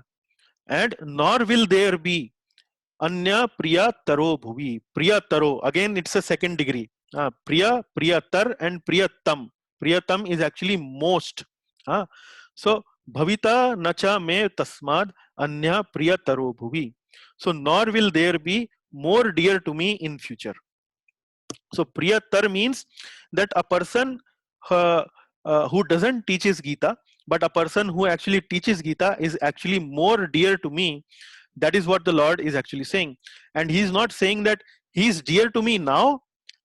and nor will there be anya priya taro bhuvi. Priya taro, again it's a second degree. Priya, priyatar and priyatam. Priyatam is actually most. So bhavita na cha me tasmad anya priya taro bhuvi. So nor will there be more dear to me in future. So priyatar means that a person who doesn't teaches Gita, but a person who actually teaches Gita is actually more dear to me. That is what the Lord is actually saying. And he is not saying that he is dear to me now,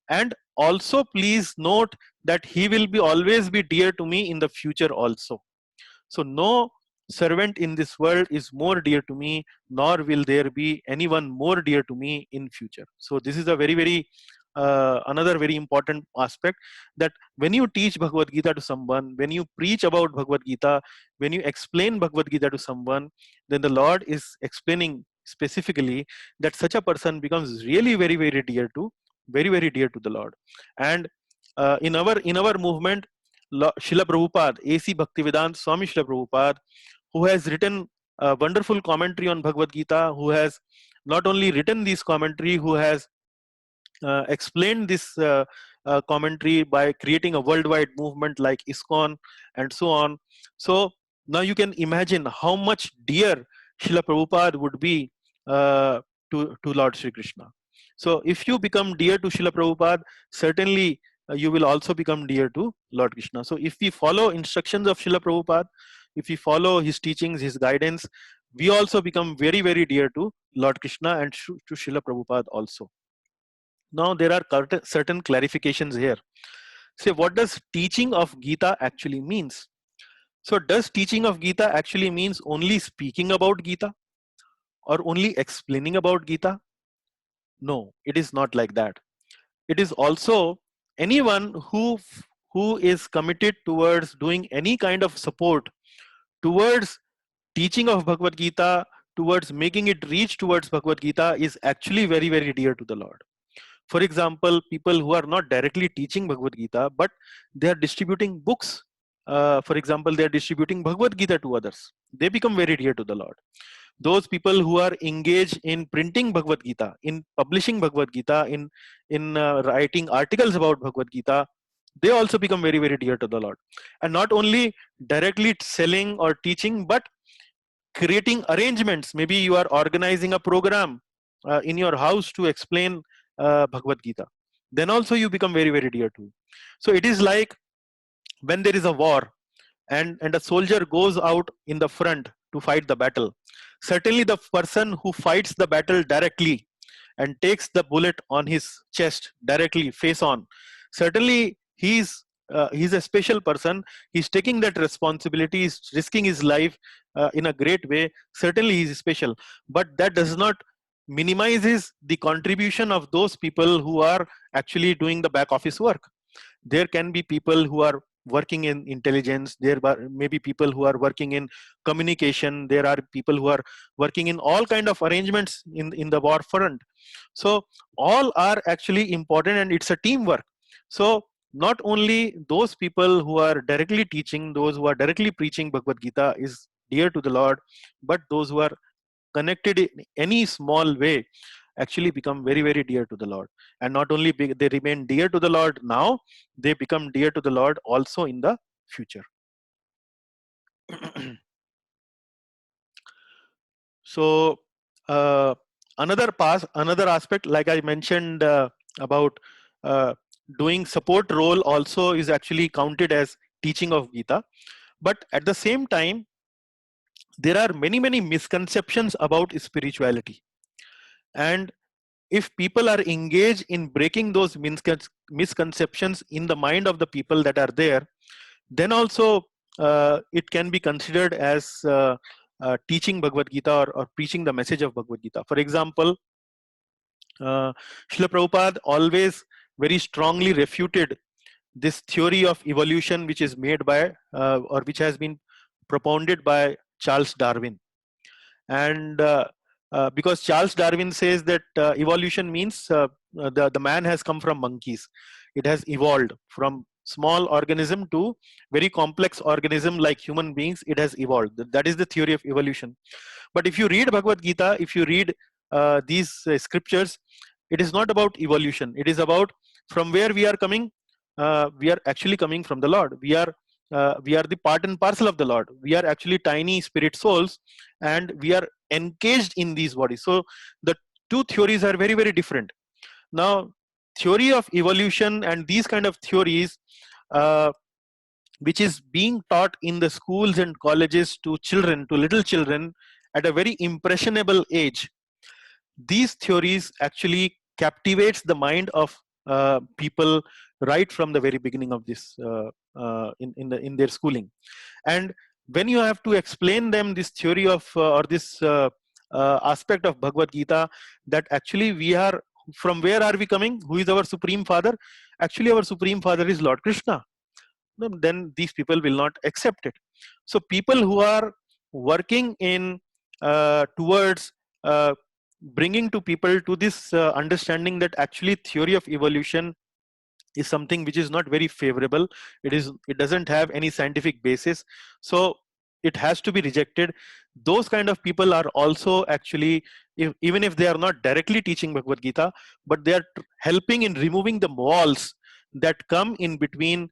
and also please note that he will be always be dear to me in the future also. So no servant in this world is more dear to me, nor will there be anyone more dear to me in future. So this is a very, very another very important aspect, that when you teach Bhagavad Gita to someone, when you preach about Bhagavad Gita, when you explain Bhagavad Gita to someone, then the Lord is explaining specifically that such a person becomes really very, very dear to, very, very dear to the Lord. And in our movement, Srila Prabhupada, A.C. Bhaktivedanta Swami Srila Prabhupada, who has written a wonderful commentary on Bhagavad Gita, who has not only written this commentary, who has explained this commentary by creating a worldwide movement like ISKCON and so on. So now you can imagine how much dear Srila Prabhupada would be to Lord Sri Krishna. So if you become dear to Srila Prabhupada, certainly you will also become dear to Lord Krishna. So if we follow instructions of Srila Prabhupada, if we follow his teachings, his guidance, we also become very, very dear to Lord Krishna and to Srila Prabhupada also. Now there are certain clarifications here. Say, what does teaching of Gita actually means? So does teaching of Gita actually means only speaking about Gita or only explaining about Gita? No, it is not like that. It is also anyone who is committed towards doing any kind of support towards teaching of Bhagavad Gita, towards making it reach towards Bhagavad Gita, is actually very, very dear to the Lord. For example, people who are not directly teaching Bhagavad Gita, but they are distributing books. For example, they are distributing Bhagavad Gita to others. They become very dear to the Lord. Those people who are engaged in printing Bhagavad Gita, in publishing Bhagavad Gita, in writing articles about Bhagavad Gita, they also become very, very dear to the Lord. And not only directly selling or teaching, but creating arrangements. Maybe you are organizing a program in your house to explain Bhagavad Gita. Then also you become very, very dear to. So it is like when there is a war and a soldier goes out in the front to fight the battle. Certainly the person who fights the battle directly and takes the bullet on his chest directly face on, certainly he's a special person. He's taking that responsibility, he's risking his life in a great way. Certainly he's special, but that does not minimizes the contribution of those people who are actually doing the back office work. There can be people who are working in intelligence, there may be people who are working in communication, there are people who are working in all kind of arrangements in the war front. So all are actually important, and it's a teamwork. So not only those people who are directly teaching, those who are directly preaching Bhagavad Gita is dear to the Lord, but those who are connected in any small way actually become very, very dear to the Lord. And not only they remain dear to the Lord now, they become dear to the Lord also in the future. So another aspect, like I mentioned about doing support role, also is actually counted as teaching of Gita. But at the same time, there are many misconceptions about spirituality, and if people are engaged in breaking those misconceptions in the mind of the people that are there, then also it can be considered as teaching Bhagavad Gita, or preaching the message of Bhagavad Gita. For example, Srila Prabhupada always very strongly refuted this theory of evolution, which is made by or which has been propounded by Charles Darwin. And because Charles Darwin says that evolution means the man has come from monkeys. It has evolved from small organism to very complex organism like human beings. It has evolved. That is the theory of evolution. But if you read Bhagavad Gita, if you read these scriptures, it is not about evolution. It is about from where we are coming. We are actually coming from the Lord. We are the part and parcel of the Lord. We are actually tiny spirit souls, and we are encaged in these bodies. So the two theories are very different. Now, theory of evolution and these kind of theories, uh, which is being taught in the schools and colleges to children, to little children at a very impressionable age, these theories actually captivates the mind of people right from the very beginning of this in their schooling. And when you have to explain them this theory of or this aspect of Bhagavad Gita, that actually we are, from where are we coming, who is our supreme father, actually our supreme father is Lord Krishna, then these people will not accept it. So people who are working in towards bringing to people to this understanding that actually theory of evolution is something which is not very favorable, it doesn't have any scientific basis, so it has to be rejected. Those kind of people are also actually, even if they are not directly teaching Bhagavad Gita, but they are helping in removing the walls that come in between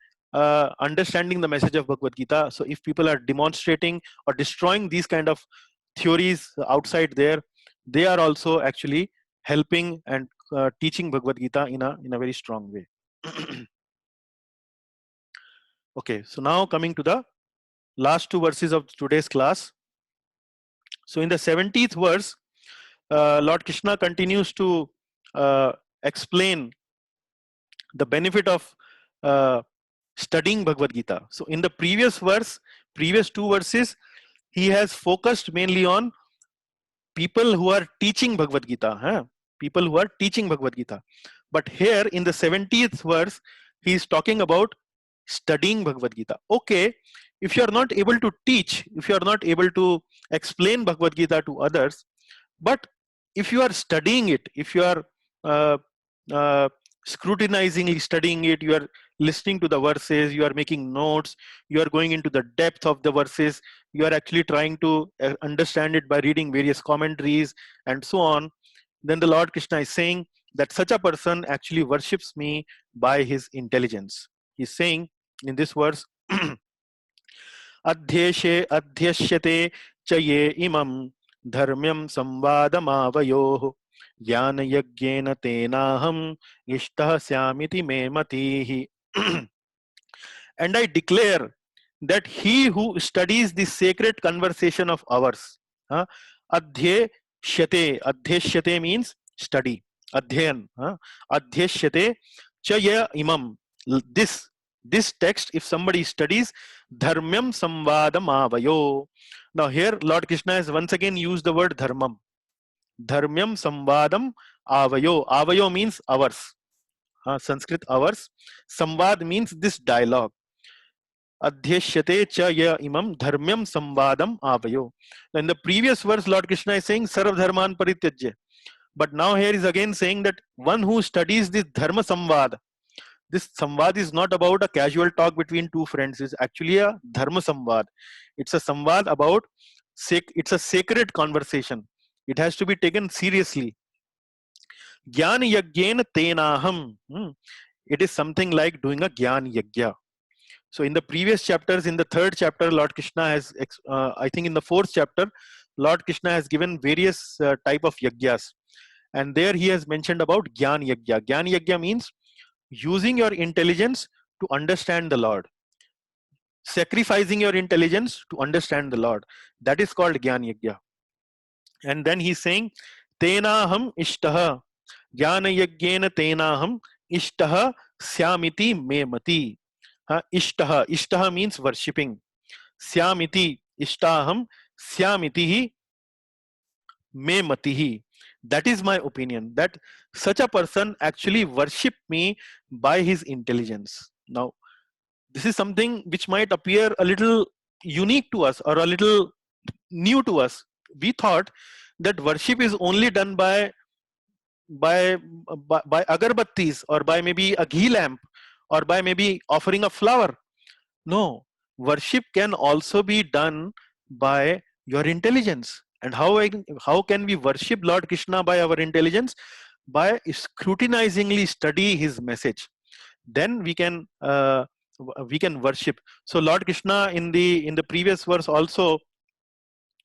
understanding the message of Bhagavad Gita. So if people are demonstrating or destroying these kind of theories outside there, they are also actually helping and teaching Bhagavad Gita in a very strong way. Okay, so now coming to the last two verses of today's class. So in the 70th verse, Lord Krishna continues to explain the benefit of uh, studying Bhagavad Gita. So in the previous verse, previous two verses, he has focused mainly on people who are teaching Bhagavad Gita, huh? People who are teaching Bhagavad Gita. But here in the 70th verse, he is talking about studying Bhagavad Gita. Okay, if you are not able to teach, if you are not able to explain Bhagavad Gita to others, but if you are studying it, if you are uh, uh, scrutinizingly studying it, you are listening to the verses, you are making notes, you are going into the depth of the verses, you are actually trying to understand it by reading various commentaries and so on, then the Lord Krishna is saying that such a person actually worships me by his intelligence. He's saying in this verse, अध्येशे अध्यस्यते च ये इमं धर्म्यं संवादमावयोः ज्ञानयज्ञेन तेनाहं इष्टः स्यामिति मे मतिः. And I declare that he who studies the sacred conversation of ours, adhyeshyate, adhyeshyate means study, adhyan, adhyeshyate chaya imam, this this text, if somebody studies, dharmyam samvadam avayo. Now here Lord Krishna has once again used the word dharmam. Dharmyam samvadam avayo. Avayo means hours. Sanskrit hours. Samvad means this dialogue. Adhyeshyate cha ya imam dharmyam samvadam avayo. In the previous verse, Lord Krishna is saying sarv dharman parityajya. But now here is again saying that one who studies this dharma samvad, this samvad is not about a casual talk between two friends. It's actually a dharma samvad. It's a samvad about, it's a sacred conversation. It has to be taken seriously. Gyan yagyen tenaham. It is something like doing a gyan yagya. So in the previous chapters, in the third chapter, Lord Krishna has, I think in the fourth chapter, Lord Krishna has given various type of yagyas. And there he has mentioned about Gyan Yagya. Gyan Yagya means using your intelligence to understand the Lord. sacrificing your intelligence to understand the Lord. That is called Gyan Yajna. And then he's saying, Tenaham ishtaha, Jnana Yajnena Tenaham ishtaha syamiti me mati. Ishtaha, ishtaha means worshipping. Syamiti, ishtaham, syamitihi me matihi. That is my opinion, that such a person actually worship me by his intelligence. Now, this is something which might appear a little unique to us or a little new to us. We thought that worship is only done by by agarbattis, or by maybe a ghee lamp, or by maybe offering a flower. No, worship can also be done by your intelligence. And how can we worship Lord Krishna by our intelligence? By scrutinizingly study his message. Then we can worship. So Lord Krishna in the previous verse also,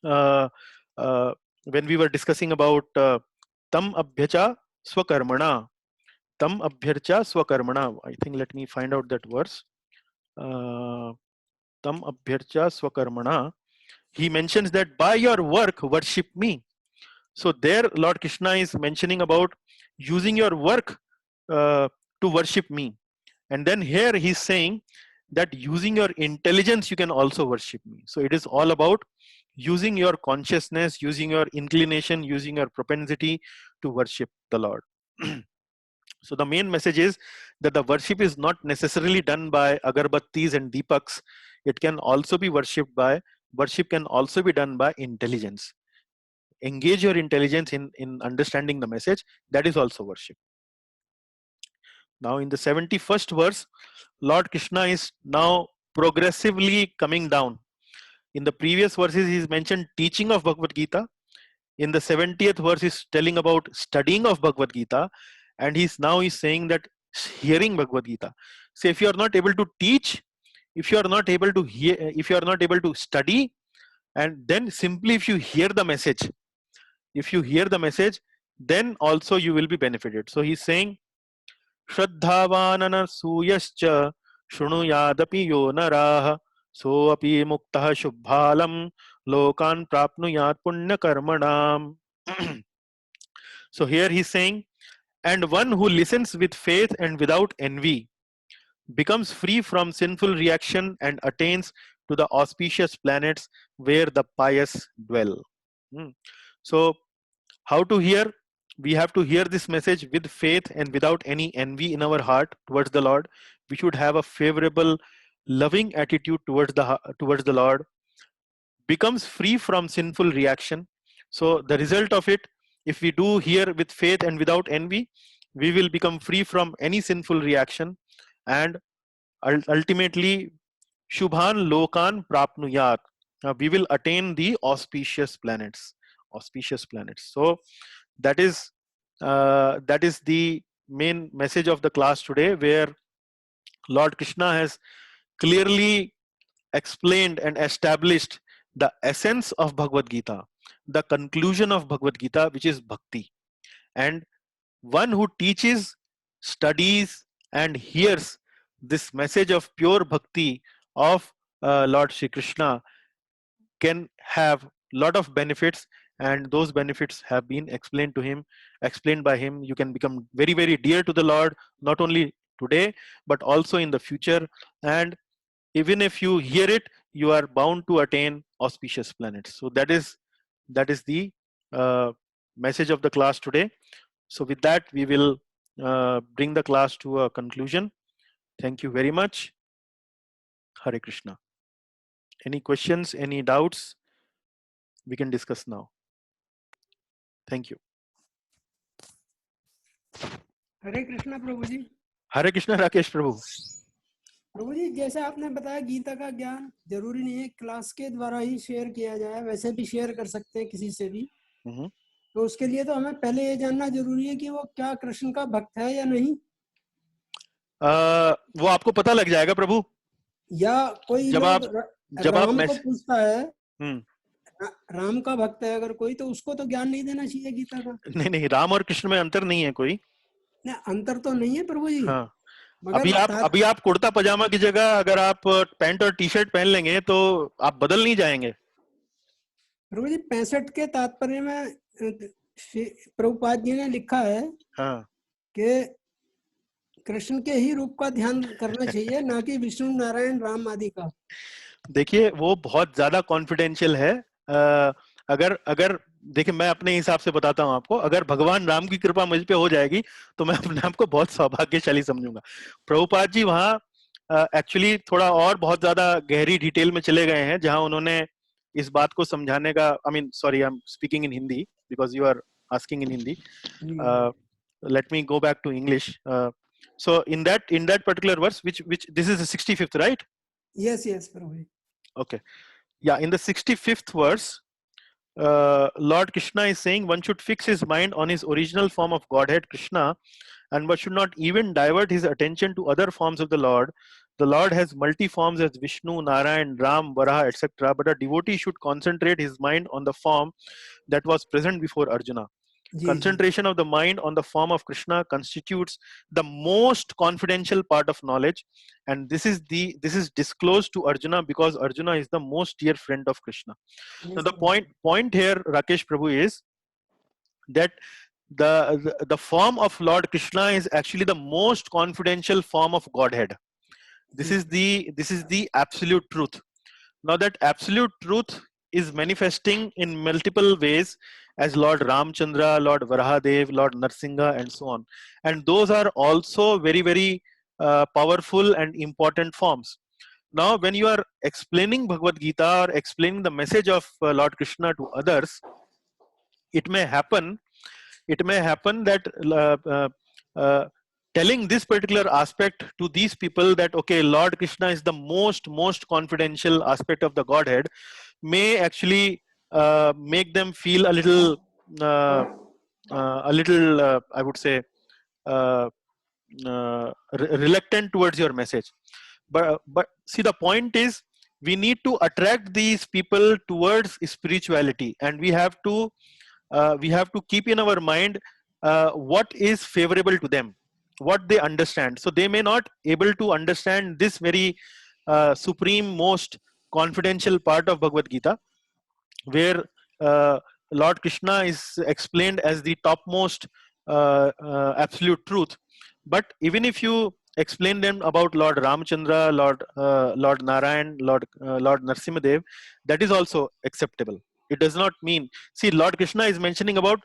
uh, uh, when we were discussing about tam abhyacha swakarmana, tam abhyarcha swakarmana, I think, let me find out that verse. Tam abhyarcha swakarmana, he mentions that by your work worship me. So there Lord Krishna is mentioning about using your work to worship me. And then here he's saying that using your intelligence you can also worship me. So it is all about using your consciousness, using your inclination, using your propensity to worship the Lord. So the main message is that the worship is not necessarily done by agarbattis and deepaks. It can also be worshipped by, worship can also be done by intelligence. Engage your intelligence in understanding the message. That is also worship. Now in the 71st verse, Lord Krishna is now progressively coming down. In the previous verses, he's mentioned teaching of Bhagavad Gita. In the 70th verse, he's telling about studying of Bhagavad Gita. And he's saying that hearing Bhagavad Gita. So if you are not able to teach, if you are not able to hear, if you are not able to study, and then simply if you hear the message, then also you will be benefited. So he's saying, Shraddhavanana suyascha shrunuyadapi yo naraha soapi muktah shubhalam lokan prapnuyat punya karmanam. So here he's saying, and one who listens with faith and without envy becomes free from sinful reaction and attains to the auspicious planets where the pious dwell. So how to hear? We have to hear this message with faith and without any envy in our heart towards the Lord. We should have a favorable, loving attitude towards the Lord. Becomes free from sinful reaction. So the result of it, if we do hear with faith and without envy, we will become free from any sinful reaction, and ultimately Shubhan Lokan Prapnuyat. We will attain the auspicious planets. So that is the main message of the class today, where Lord Krishna has clearly explained and established the essence of Bhagavad Gita, the conclusion of Bhagavad Gita, which is bhakti. And one who teaches, studies, and hears this message of pure bhakti of Lord Shri Krishna can have lot of benefits, and those benefits have been explained by him. You can become very, very dear to the Lord, not only today but also in the future. And even if you hear it, you are bound to attain auspicious planets. So that is the message of the class today. So with that, we will bring the class to a conclusion. Thank you very much. Hare Krishna. Any questions, any doubts? We can discuss now. Thank you. हरे कृष्णा प्रभु जी। हरे कृष्णा राकेश प्रभु। प्रभु जी, जैसे आपने बताया गीता का ज्ञान जरूरी नहीं है class के द्वारा ही शेयर किया जाए, वैसे भी शेयर कर सकते हैं किसी से भी। तो उसके लिए तो हमें पहले ये जानना जरूरी है कि वो क्या कृष्ण का भक्त है या नहीं। वो आपको पता लग जाएगा प्रभु। या कोई जब लोग राम को पूछता है, राम का भक्त है अगर कोई, तो उसको तो ज्ञान नहीं देना चाहिए गीता का। नहीं, राम और कृष्ण में अंतर नहीं है कोई। नहीं, अंतर तो नहीं है प्रभु जी। हाँ, मगर अभी आप कुर्ता पजामा की जगह अगर आप पैंट और टी शर्ट पहन लेंगे तो आप बदल नहीं जाएंगे। प्रभु जी 65 के तात्पर्य में प्रभुपाद जी ने लिखा है हाँ कि कृष्ण के ही रूप का ध्यान करना चाहिए, ना कि विष्णु नारायण राम आदि का। देखिए वो बहुत ज्यादा कॉन्फिडेंशियल है। अगर अगर देखिए मैं अपने हिसाब से बताता हूँ आपको, अगर भगवान राम की कृपा मुझ पे हो जाएगी तो मैं अपने आप को बहुत सौभाग्यशाली समझूंगा। प्रभुपाद जी वहाँ एक्चुअली थोड़ा और बहुत ज्यादा गहरी डिटेल में चले गए हैं, जहां उन्होंने इस बात को समझाने का, I mean sorry I am speaking in Hindi because you are asking in Hindi, let me go back to English. So in that particular verse, which this is the 65th, right? Yes, Prabhu ji. Okay. Yeah, in the 65th verse, Lord Krishna is saying one should fix his mind on his original form of Godhead, Krishna, and one should not even divert his attention to other forms of the Lord. The Lord has multi forms as Vishnu, Narayan, Ram, Varaha, etc. But a devotee should concentrate his mind on the form that was present before Arjuna. Concentration of the mind on the form of Krishna constitutes the most confidential part of knowledge, and this is disclosed to Arjuna because Arjuna is the most dear friend of Krishna. Yes, now the point here, Rakesh Prabhu, is that the form of Lord Krishna is actually the most confidential form of Godhead. This is the absolute truth. Now that absolute truth is manifesting in multiple ways as Lord Ramchandra, Lord Varahadev, Lord Narsingha, and so on. And those are also very, very powerful and important forms. Now, when you are explaining Bhagavad Gita or explaining the message of Lord Krishna to others, it may happen that telling this particular aspect to these people, that okay, Lord Krishna is the most confidential aspect of the Godhead, may actually make them feel a little I would say reluctant towards your message. But see, the point is we need to attract these people towards spirituality, and we have to keep in our mind what is favorable to them, what they understand. So they may not able to understand this very supreme, most confidential part of Bhagavad Gita, where Lord Krishna is explained as the topmost absolute truth. But even if you explain them about Lord Ramchandra, Lord Narayan, Lord Narsimhadev, that is also acceptable. It does not mean, see, Lord Krishna is mentioning about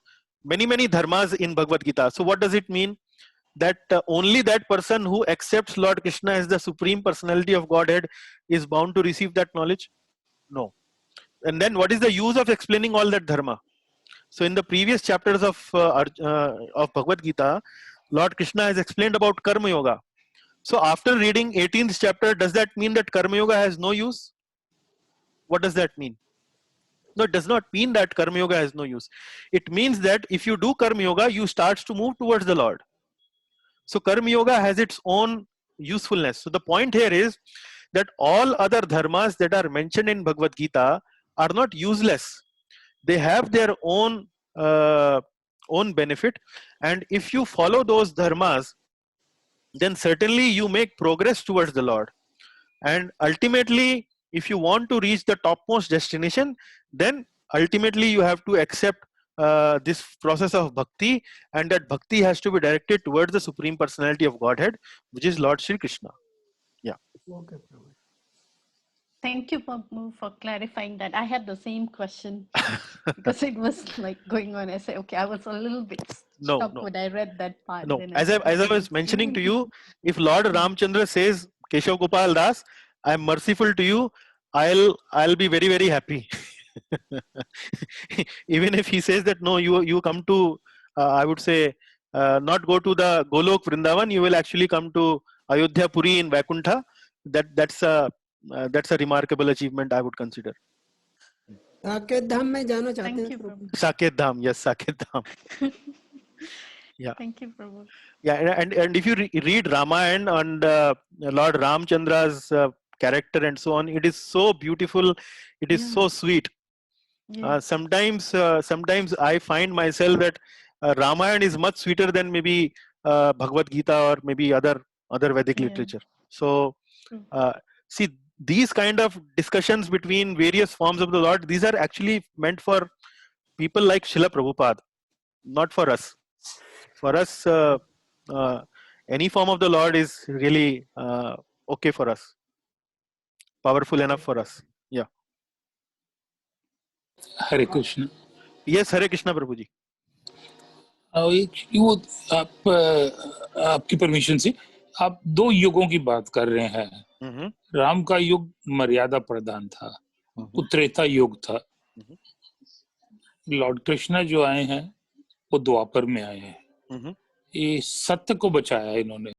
many dharmas in Bhagavad Gita. So what does it mean? That only that person who accepts Lord Krishna as the supreme personality of Godhead is bound to receive that knowledge? No. And then what is the use of explaining all that dharma? So in the previous chapters of Bhagavad Gita, Lord Krishna has explained about Karma Yoga. So after reading 18th chapter, does that mean that Karma Yoga has no use? What does that mean? No, it does not mean that Karma Yoga has no use. It means that if you do Karma Yoga, you start to move towards the Lord. So Karma Yoga has its own usefulness. So the point here is that all other dharmas that are mentioned in Bhagavad Gita are not useless. They have their own benefit, and if you follow those dharmas, then certainly you make progress towards the Lord. And ultimately, if you want to reach the topmost destination, then ultimately you have to accept this process of bhakti, and that bhakti has to be directed towards the supreme personality of Godhead, which is Lord Shri Krishna. Yeah. Okay. Thank you, Prabhu, for clarifying that. I had the same question because it was like going on. I said, okay, I was a little bit stuck when I read that part. No, as I was mentioning to you, if Lord Ramchandra says, Keshav Gopal Das, I am merciful to you, I'll be very, very happy. Even if he says that no, you come to I would say not go to the Golok Vrindavan, you will actually come to Ayodhya Puri in Vaikuntha. That's a remarkable achievement, I would consider. Saket Dham में जाना चाहते हैं प्रभु. Saket Dham, yes, Saket Dham. Yeah. Thank you, Prabhu. Yeah, and if you read Ramayana and Lord Ramchandra's character and so on, it is so beautiful. It is so sweet. Sometimes I find myself that Ramayana is much sweeter than maybe Bhagavad Gita or maybe other other Vedic Yeah. literature. So see, these kind of discussions between various forms of the Lord, these are actually meant for people like Srila Prabhupada, not for us. For us, any form of the Lord is really okay for us, powerful enough for us. Yeah. Hare Krishna. Yes, Hare Krishna, Prabhuji. वो आपकी permission से आप दो युगों की बात कर रहे हैं. राम का युग मर्यादा प्रधान था, त्रेता युग था. लॉर्ड कृष्णा जो आए हैं वो द्वापर में आए हैं. ये सत्य को बचाया इन्होंने.